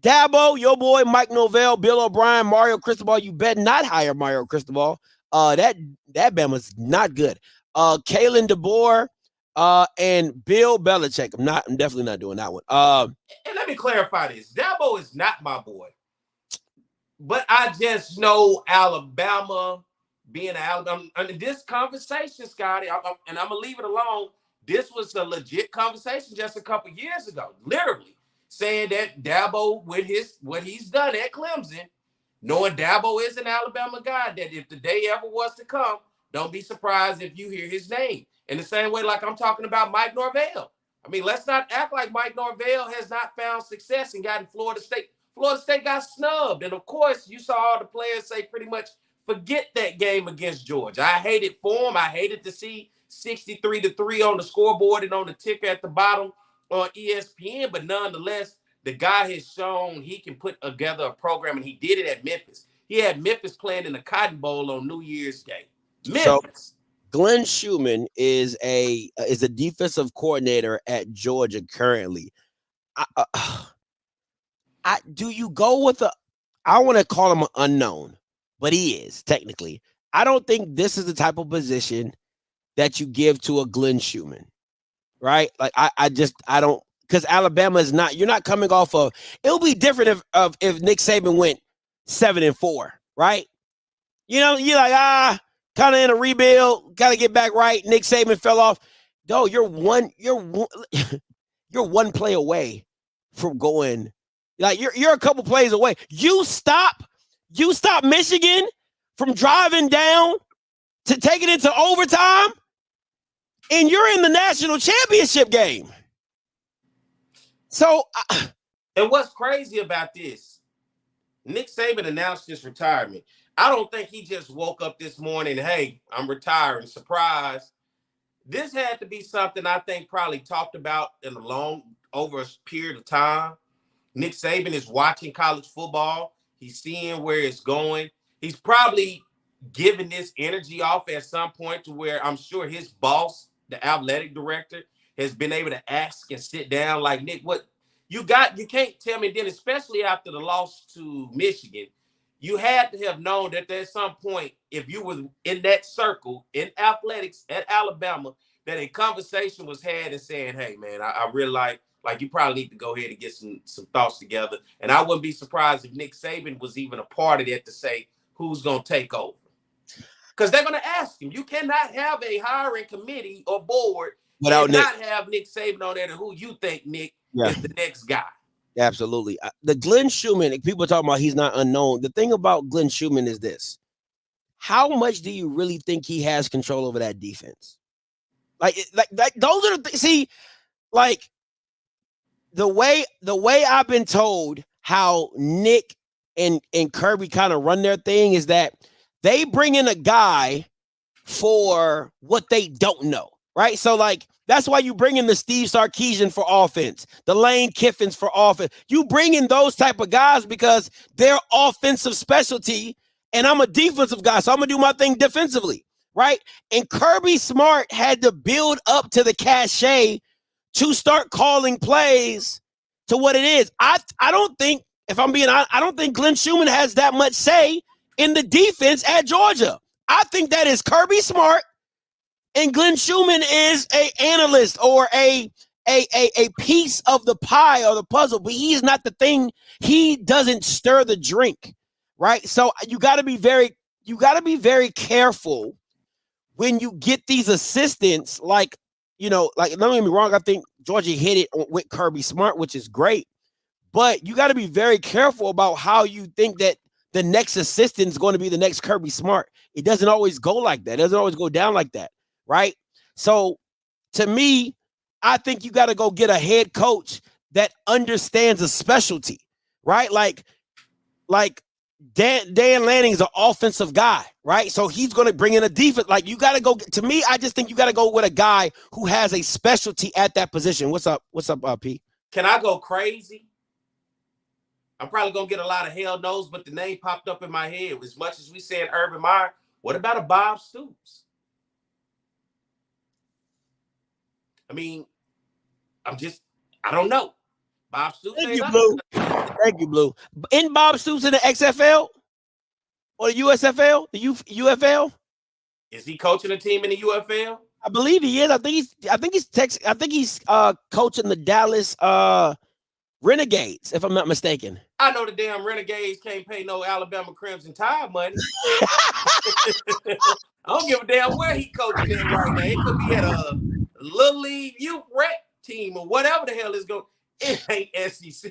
Dabo, your boy Mike Novell, Bill O'Brien, Mario Cristobal. You bet not hire Mario Cristobal. That Bama's not good. Kalen DeBoer, and Bill Belichick. I'm definitely not doing that one. And let me clarify this. Dabo is not my boy. But I just know Alabama being Alabama. I mean, this conversation, Scotty, and I'm going to leave it alone. This was a legit conversation just a couple years ago, literally saying that Dabo, with what he's done at Clemson, knowing Dabo is an Alabama guy, that if the day ever was to come, don't be surprised if you hear his name. In the same way, like I'm talking about Mike Norvell. I mean, let's not act like Mike Norvell has not found success and gotten Florida State. Florida State got snubbed. And of course, you saw all the players say pretty much, forget that game against Georgia. I hated for him. I hated to see 63-3 on the scoreboard and on the ticker at the bottom on ESPN. But nonetheless, the guy has shown he can put together a program, and he did it at Memphis. He had Memphis playing in the Cotton Bowl on New Year's Day. Memphis. So Glenn Schumann is a defensive coordinator at Georgia currently. Do you go with I want to call him an unknown, but he is technically. I don't think this is the type of position that you give to a Glenn Schumann, right? Like I don't, because Alabama is not. You're not coming off of. It'll be different if Nick Saban went 7-4, right? You know, you're like kind of in a rebuild, got to get back right. Nick Saban fell off. No, you're one play away from going. Like you're a couple plays away. You stop Michigan from driving down to take it into overtime, and you're in the national championship game. So, and what's crazy about this? Nick Saban announced his retirement. I don't think he just woke up this morning, hey, I'm retiring, surprise. This had to be something I think probably talked about over a period of time. Nick Saban is watching college football. He's seeing where it's going. He's probably giving this energy off at some point to where I'm sure his boss, the athletic director, has been able to ask and sit down like, Nick, what you got? You can't tell me then, especially after the loss to Michigan, you had to have known that at some point, if you were in that circle in athletics at Alabama, that a conversation was had and saying, hey, man, I really like you probably need to go ahead and get some thoughts together. And I wouldn't be surprised if Nick Saban was even a part of that to say who's going to take over. Because they're going to ask him. You cannot have a hiring committee or board without not have Nick Saban on there to who you think, Nick, is the next guy. Absolutely. The Glenn Schumann, people are talking about he's not unknown. The thing about Glenn Schumann is this. How much do you really think he has control over that defense? Like those are the see, like the way I've been told how Nick and Kirby kind of run their thing is that they bring in a guy for what they don't know, right? So like that's why you bring in the Steve Sarkisian for offense, the Lane Kiffins for offense. You bring in those type of guys because they're offensive specialty, and I'm a defensive guy, so I'm gonna do my thing defensively, right? And Kirby Smart had to build up to the cachet to start calling plays to what it is. I don't think, if I'm being honest, I don't think Glenn Schumann has that much say in the defense at Georgia. I think that is Kirby Smart, and Glenn Schumann is an analyst or a piece of the pie or the puzzle, but he's not the thing. He doesn't stir the drink, right? So you got to be very careful when you get these assistants. Like, you know, like, don't get me wrong, I think Georgia hit it with Kirby Smart, which is great, but you got to be very careful about how you think that the next assistant is going to be the next Kirby Smart. It doesn't always go like that. It doesn't always go down like that, right? So to me, I think you got to go get a head coach that understands a specialty, right? Like Dan Lanning is an offensive guy, right? So he's going to bring in a defense. Like, you got to go. To me, I just think you got to go with a guy who has a specialty at that position. What's up, P? Can I go crazy? I'm probably going to get a lot of hell no's, but the name popped up in my head. As much as we said Urban Meyer, what about a Bob Stoops? I mean, I don't know. Bob Stoops. Thank you, Blue. Thank you, Blue. In Bob Stoops in the XFL or the USFL, the UFL? Is he coaching a team in the UFL? I believe he is. I think he's coaching the Dallas Renegades, if I'm not mistaken. I know the damn Renegades can't pay no Alabama Crimson Tide money. I don't give a damn where he coaching in right now. It could be at a Little League youth rec team or whatever the hell is going. It ain't SEC.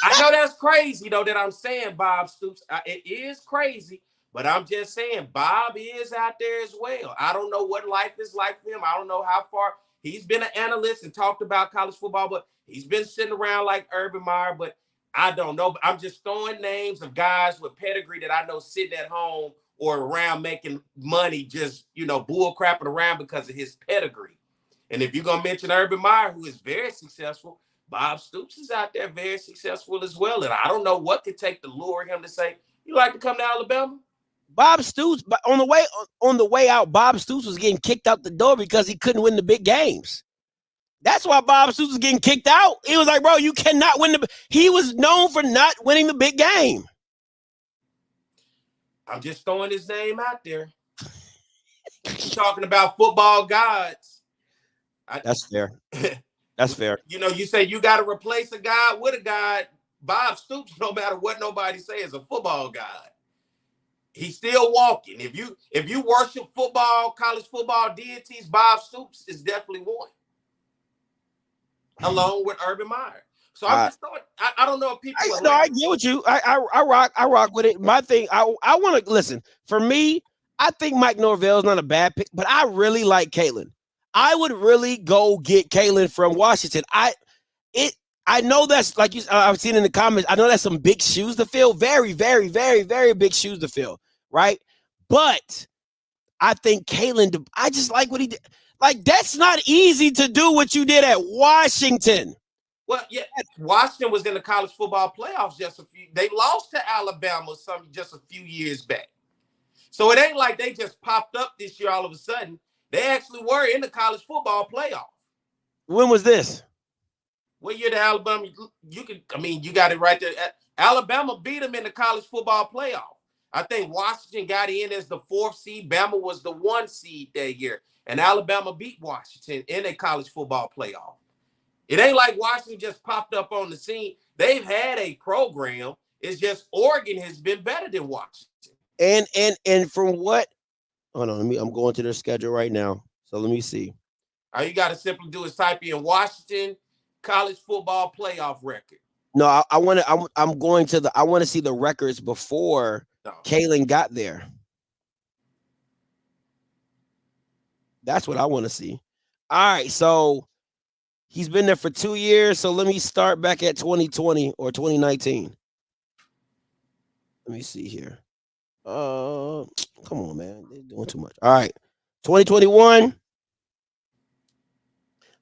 I know that's crazy though that I'm saying Bob Stoops. It is crazy, but I'm just saying Bob is out there as well. I don't know what life is like for him. I don't know how far he's been an analyst and talked about college football, but he's been sitting around like Urban Meyer. But I don't know. But I'm just throwing names of guys with pedigree that I know sitting at home or around making money, just bull crapping around because of his pedigree. And if you're gonna mention Urban Meyer, who is very successful, Bob Stoops is out there very successful as well. And I don't know what could take to lure him to say, you like to come to Alabama? Bob Stoops, but on the way out, Bob Stoops was getting kicked out the door because he couldn't win the big games. That's why Bob Stoops was getting kicked out. He was like, bro, you cannot win he was known for not winning the big game. I'm just throwing his name out there. You're talking about football gods. That's fair. That's fair. You say you got to replace a god with a god. Bob Stoops, no matter what nobody says, is a football god. He's still walking. If you worship football, college football deities, Bob Stoops is definitely one, along with Urban Meyer. So I just thought I don't know if people. I get with you. I rock with it. My thing, I want to listen. For me, I think Mike Norvell is not a bad pick, but I really like Kalen. I would really go get Kalen from Washington. I know that's like I've seen in the comments. I know that's some big shoes to fill. Very, very, very, very big shoes to fill. Right. But I think Kalen, I just like what he did. Like, that's not easy to do what you did at Washington. Well, yeah, Washington was in the college football playoffs they lost to Alabama just a few years back. So it ain't like they just popped up this year all of a sudden. They actually were in the college football playoff. When was this? What year to Alabama? You got it right there. Alabama beat them in the college football playoff. I think Washington got in as the 4th seed. Bama was the 1 seed that year. And Alabama beat Washington in a college football playoff. It ain't like Washington just popped up on the scene. They've had a program. It's just Oregon has been better than Washington. And from what? Hold on, I'm going to their schedule right now. So let me see. All you got to simply do is type in Washington college football playoff record. No, I want to see the records before Kalen got there. That's what I want to see. All right, so he's been there for 2 years. So let me start back at 2020 or 2019. Let me see here. Come on, man. They're doing too much. All right. 2021,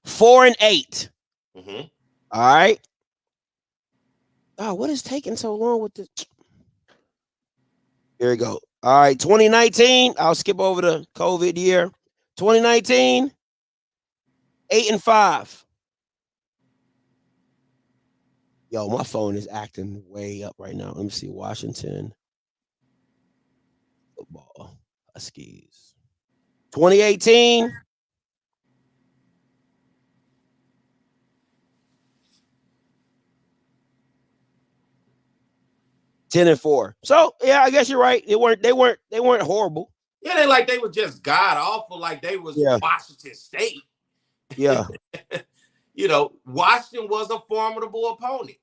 4-8. Mm-hmm. All right. Oh, what is taking so long with this? Here we go. All right. 2019. I'll skip over the COVID year. 2019, 8-5. Yo, my phone is acting way up right now. Let me see. Washington football Huskies. 2018. Ten 10-4. So yeah, I guess you're right. They weren't horrible. Yeah, they like they were just god awful, like they was Washington State. Yeah. Washington was a formidable opponent.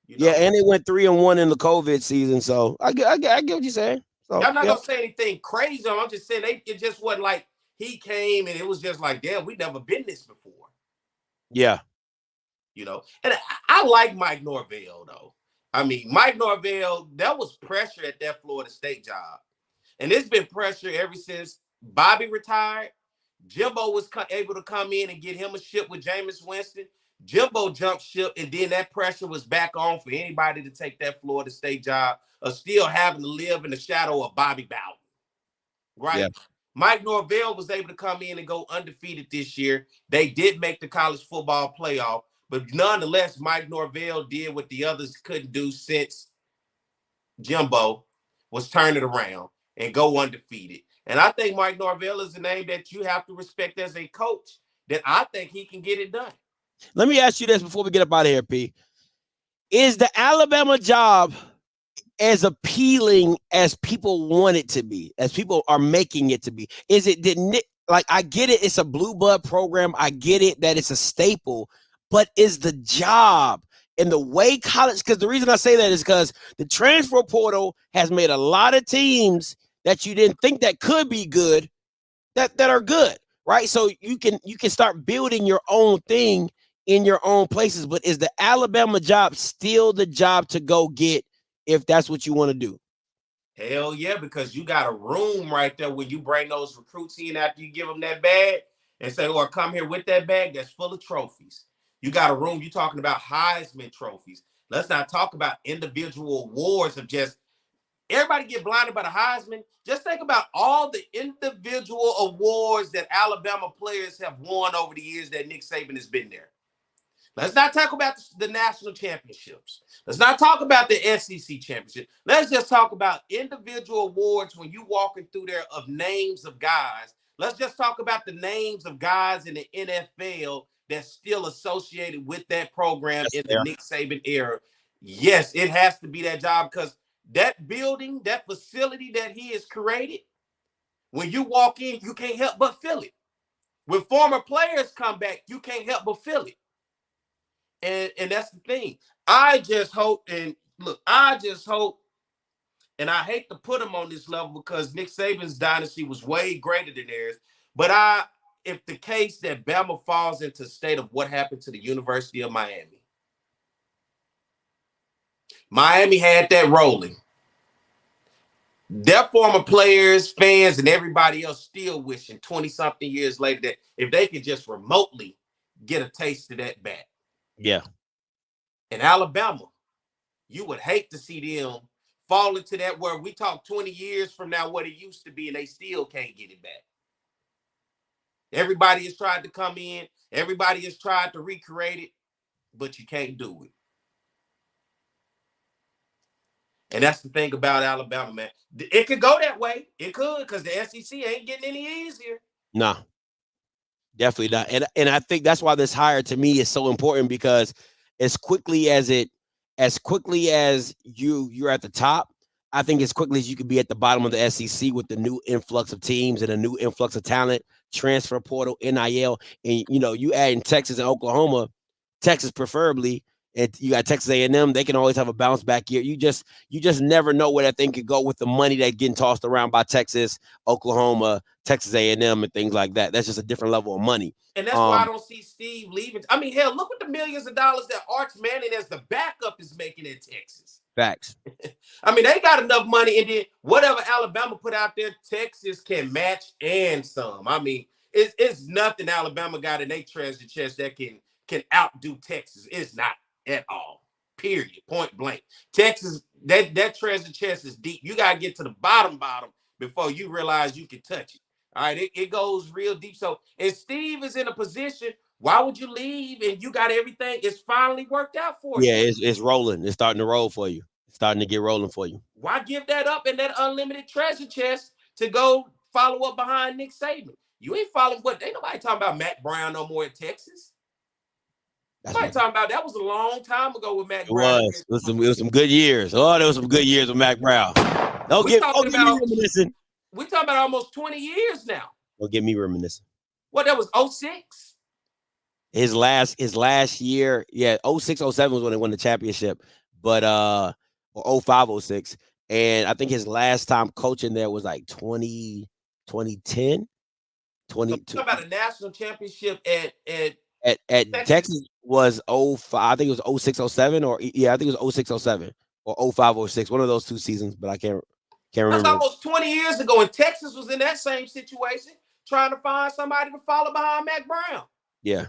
Yeah, and they went 3-1 in the COVID season. So I get what you're saying. So, I'm not gonna say anything crazy. I'm just saying it just wasn't like he came and it was just like, damn, we never been this before. Yeah. And I like Mike Norvell though. I mean, Mike Norvell, there was pressure at that Florida State job. And there's been pressure ever since Bobby retired. Jimbo was able to come in and get him a ship with Jameis Winston. Jimbo jumped ship, and then that pressure was back on for anybody to take that Florida State job of still having to live in the shadow of Bobby Bowden. Right? Yeah. Mike Norvell was able to come in and go undefeated this year. They did make the college football playoff, but nonetheless, Mike Norvell did what the others couldn't do since Jimbo was turning around and go undefeated. And I think Mike Norvell is a name that you have to respect as a coach, that I think he can get it done. Let me ask you this before we get up out of here, P. Is the Alabama job as appealing as people want it to be, as people are making it to be? Is it, I get it, it's a blue blood program. I get it that it's a staple, but is the job, And the way college, because the reason I say that is because the transfer portal has made a lot of teams that you didn't think that could be good that are good, right? So you can start building your own thing in your own places. But is the Alabama job still the job to go get if that's what you want to do? Hell yeah, because you got a room right there when you bring those recruits in after you give them that bag and say, or come here with that bag that's full of trophies. You got a room, you're talking about Heisman trophies. Let's not talk about individual awards of just everybody get blinded by the Heisman. Just think about all the individual awards that Alabama players have won over the years that Nick Saban has been there. Let's not talk about the national championships. Let's not talk about the SEC championship. Let's just talk about individual awards when you walking through there of names of guys. Let's just talk about the names of guys in the NFL that's still associated with that program in the Nick Saban era. Yes, it has to be that job because that building, that facility that he has created, when you walk in, you can't help but feel it. When former players come back, you can't help but feel it. And that's the thing. I just hope, and I hate to put him on this level because Nick Saban's dynasty was way greater than theirs. But if the case that Bama falls into a state of what happened to the University of Miami. Miami had that rolling. Their former players, fans, and everybody else still wishing 20-something years later that if they could just remotely get a taste of that back. Yeah. In Alabama, you would hate to see them fall into that where we talk 20 years from now what it used to be and they still can't get it back. Everybody has tried to come in. Everybody has tried to recreate it, but you can't do it. And that's the thing about Alabama, man. It could go that way. It could because the SEC ain't getting any easier. No, definitely not. And I think that's why this hire to me is so important because as quickly as you're at the top, I think as quickly as you could be at the bottom of the SEC with the new influx of teams and a new influx of talent, transfer portal, NIL, and you add in Texas and Oklahoma, Texas preferably, and you got Texas A&M, they can always have a bounce back year. You just never know where that thing could go with the money that's getting tossed around by Texas, Oklahoma, Texas A&M, and things like that. That's just a different level of money. And that's why I don't see Steve leaving. I mean, hell, look at the millions of dollars that Arch Manning as the backup is making in Texas. Facts. I mean, they got enough money, and then whatever Alabama put out there, Texas can match and some. I mean, it's nothing Alabama got in their treasure chest that can outdo Texas. It's not at all. Period. Point blank. Texas, that treasure chest is deep. You gotta get to the bottom before you realize you can touch it. All right, it goes real deep. So if Steve is in a position, why would you leave? And you got everything. It's finally worked out for you. Yeah, it's rolling. It's starting to roll for you. It's starting to get rolling for you. Why give that up and that unlimited treasure chest to go follow up behind Nick Saban? You ain't following what? Ain't nobody talking about Matt Brown no more at Texas. Nobody talking about that was a long time ago with Matt Brown. It was some good years. Oh, there was some good years with Matt Brown. Don't get me reminiscing. We talking about almost 20 years now. Don't get me reminiscing. What, that was 06? His last year, yeah, 06, 07 was when they won the championship, but or 05, 06. And I think his last time coaching there was like 2010. Talking about a national championship at Texas was 05. I think it was 06, 07, or yeah, I think it was 06, 07 or 05, 06. One of those two seasons, but I can't remember. That's almost 20 years ago, and Texas was in that same situation, trying to find somebody to follow behind Matt Brown. Yeah.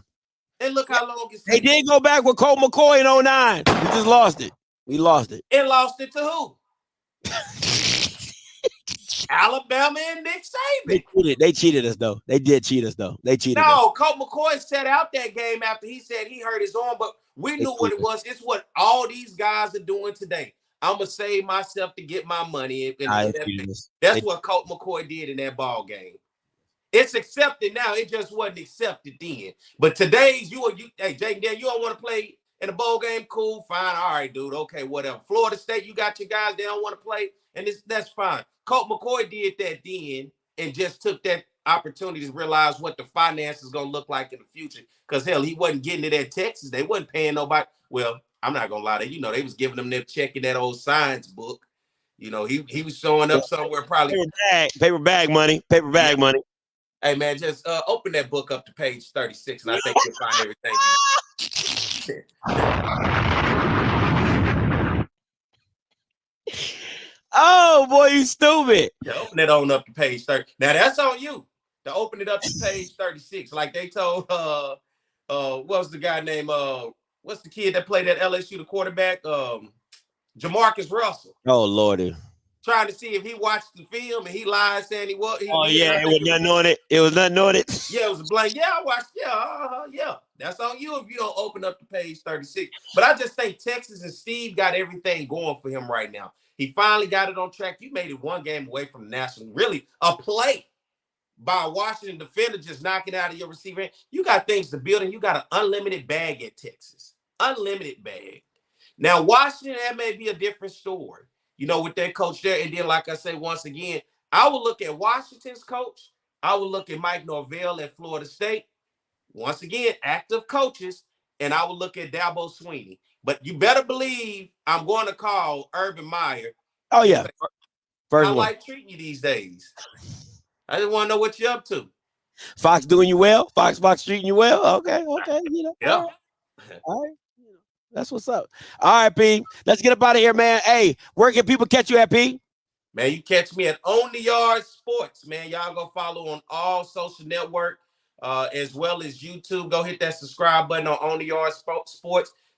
And look how long it's taken. They did go back with Colt McCoy in 09. We just lost it. We lost it. And lost it to who? Alabama and Nick Saban. They cheated us, though. They did cheat us, though. They cheated us. No, Colt McCoy set out that game after he said he hurt his arm, but we knew what it was. It's what all these guys are doing today. I'm going to save myself to get my money. That's what Colt McCoy did in that ball game. It's accepted now. It just wasn't accepted then. But today's hey, Jake, you don't want to play in a bowl game? Cool, fine. All right, dude. Okay, whatever. Florida State, you got your guys. They don't want to play, and that's fine. Colt McCoy did that then and just took that opportunity to realize what the finances is going to look like in the future. Because, hell, he wasn't getting it at Texas. They wasn't paying nobody. Well, I'm not gonna lie to you. They was giving them checking that old science book. He was showing up somewhere probably paper bag money. Hey man, just open that book up to page 36, and I think you'll find everything. Oh boy, you stupid. Yeah, open it on up to page 30. Now that's on you to open it up to page 36. Like they told what was the guy named what's the kid that played at LSU, the quarterback? Jamarcus Russell. Oh Lordy. Trying to see if he watched the film and he lied saying he was. It was nothing on it. It was nothing on it. Yeah, it was a blank. Yeah, I watched. Yeah. That's on you if you don't open up to page 36. But I just think Texas and Steve got everything going for him right now. He finally got it on track. You made it one game away from the national. Really, a play by a Washington defender just knocking out of your receiver. You got things to build, and you got an unlimited bag at Texas. Unlimited bag. Now, Washington, that may be a different story, with their coach there. And then, like I say, once again, I will look at Washington's coach. I will look at Mike Norvell at Florida State. Once again, active coaches. And I will look at Dabo Swinney. But you better believe I'm going to call Urban Meyer. Oh, yeah. I like treating you these days. I just want to know what you're up to. Fox doing you well? Fox treating you well? Okay. Yeah. All right. That's what's up. All right, P. Let's get up out of here, man. Hey, where can people catch you at, P? Man, you catch me at On the Yard Sports, man. Y'all go follow on all social network, as well as YouTube. Go hit that subscribe button on the Yard Sports.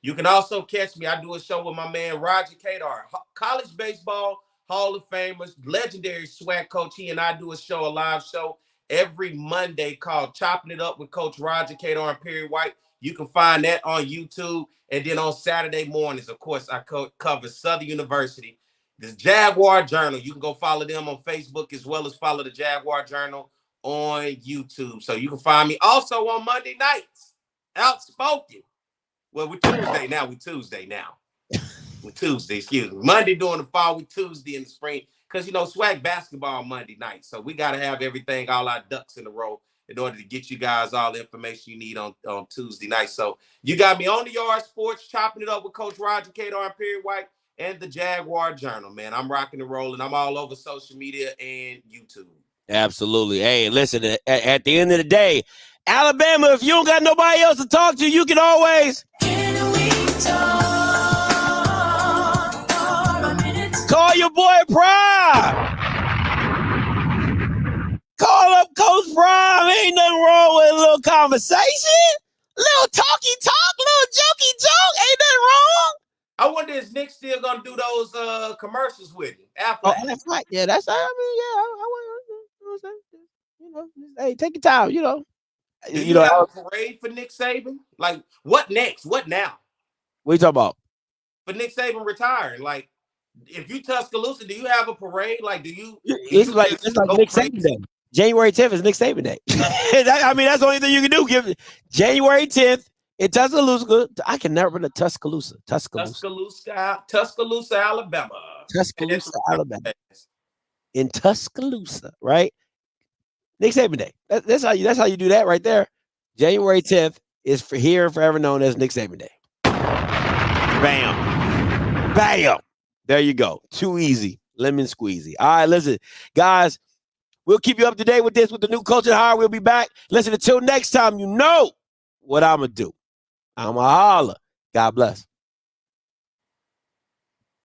You can also catch me. I do a show with my man Roger Kadar, college baseball Hall of Famers, legendary swag coach. He and I do a live show every Monday called Chopping It Up with Coach Roger Kadar and Perry White. You can find that on YouTube. And then on Saturday mornings, of course, I cover Southern University. This Jaguar Journal. You can go follow them on Facebook as well as follow the Jaguar Journal on YouTube. So you can find me also on Monday nights. Outspoken. Well, we're Tuesday now. We're Tuesday, excuse me. Monday during the fall, we Tuesday in the spring. Because, swag basketball Monday night. So we got to have everything, all our ducks in a row, in order to get you guys all the information you need on Tuesday night. So you got me On the Yard Sports, chopping it up with Coach Roger Kadar and Perry White, and the Jaguar Journal, man. I'm rocking and rolling. I'm all over social media and YouTube. Absolutely. Hey, listen, at the end of the day, Alabama, if you don't got nobody else to talk to, you can always call your boy Prime. Call up Coach Prime. Ain't nothing wrong with a little conversation. Little talky talk, little jokey joke. Ain't nothing wrong. I wonder if Nick's still gonna do those commercials with him. That's right. Yeah, that's. I want. Hey, take your time. Do you have a parade for Nick Saban? Like, what next? What now? What you talking about? For Nick Saban retiring, like, if you Tuscaloosa, do you have a parade? Like, do you? It's like Nick Saban Day. January 10th is Nick Saban Day. That's the only thing you can do. Give January 10th in Tuscaloosa. I can never remember Tuscaloosa, Alabama. Alabama. In Tuscaloosa, right? Nick Saban Day. That's how you do that right there. January 10th is for here and forever known as Nick Saban Day. Bam. Bam. There you go. Too easy. Lemon squeezy. All right, listen, guys. We'll keep you up to date with this, with the new Culture Hire. We'll be back. Listen, until next time, you know what I'm going to do. I'm going to holler. God bless.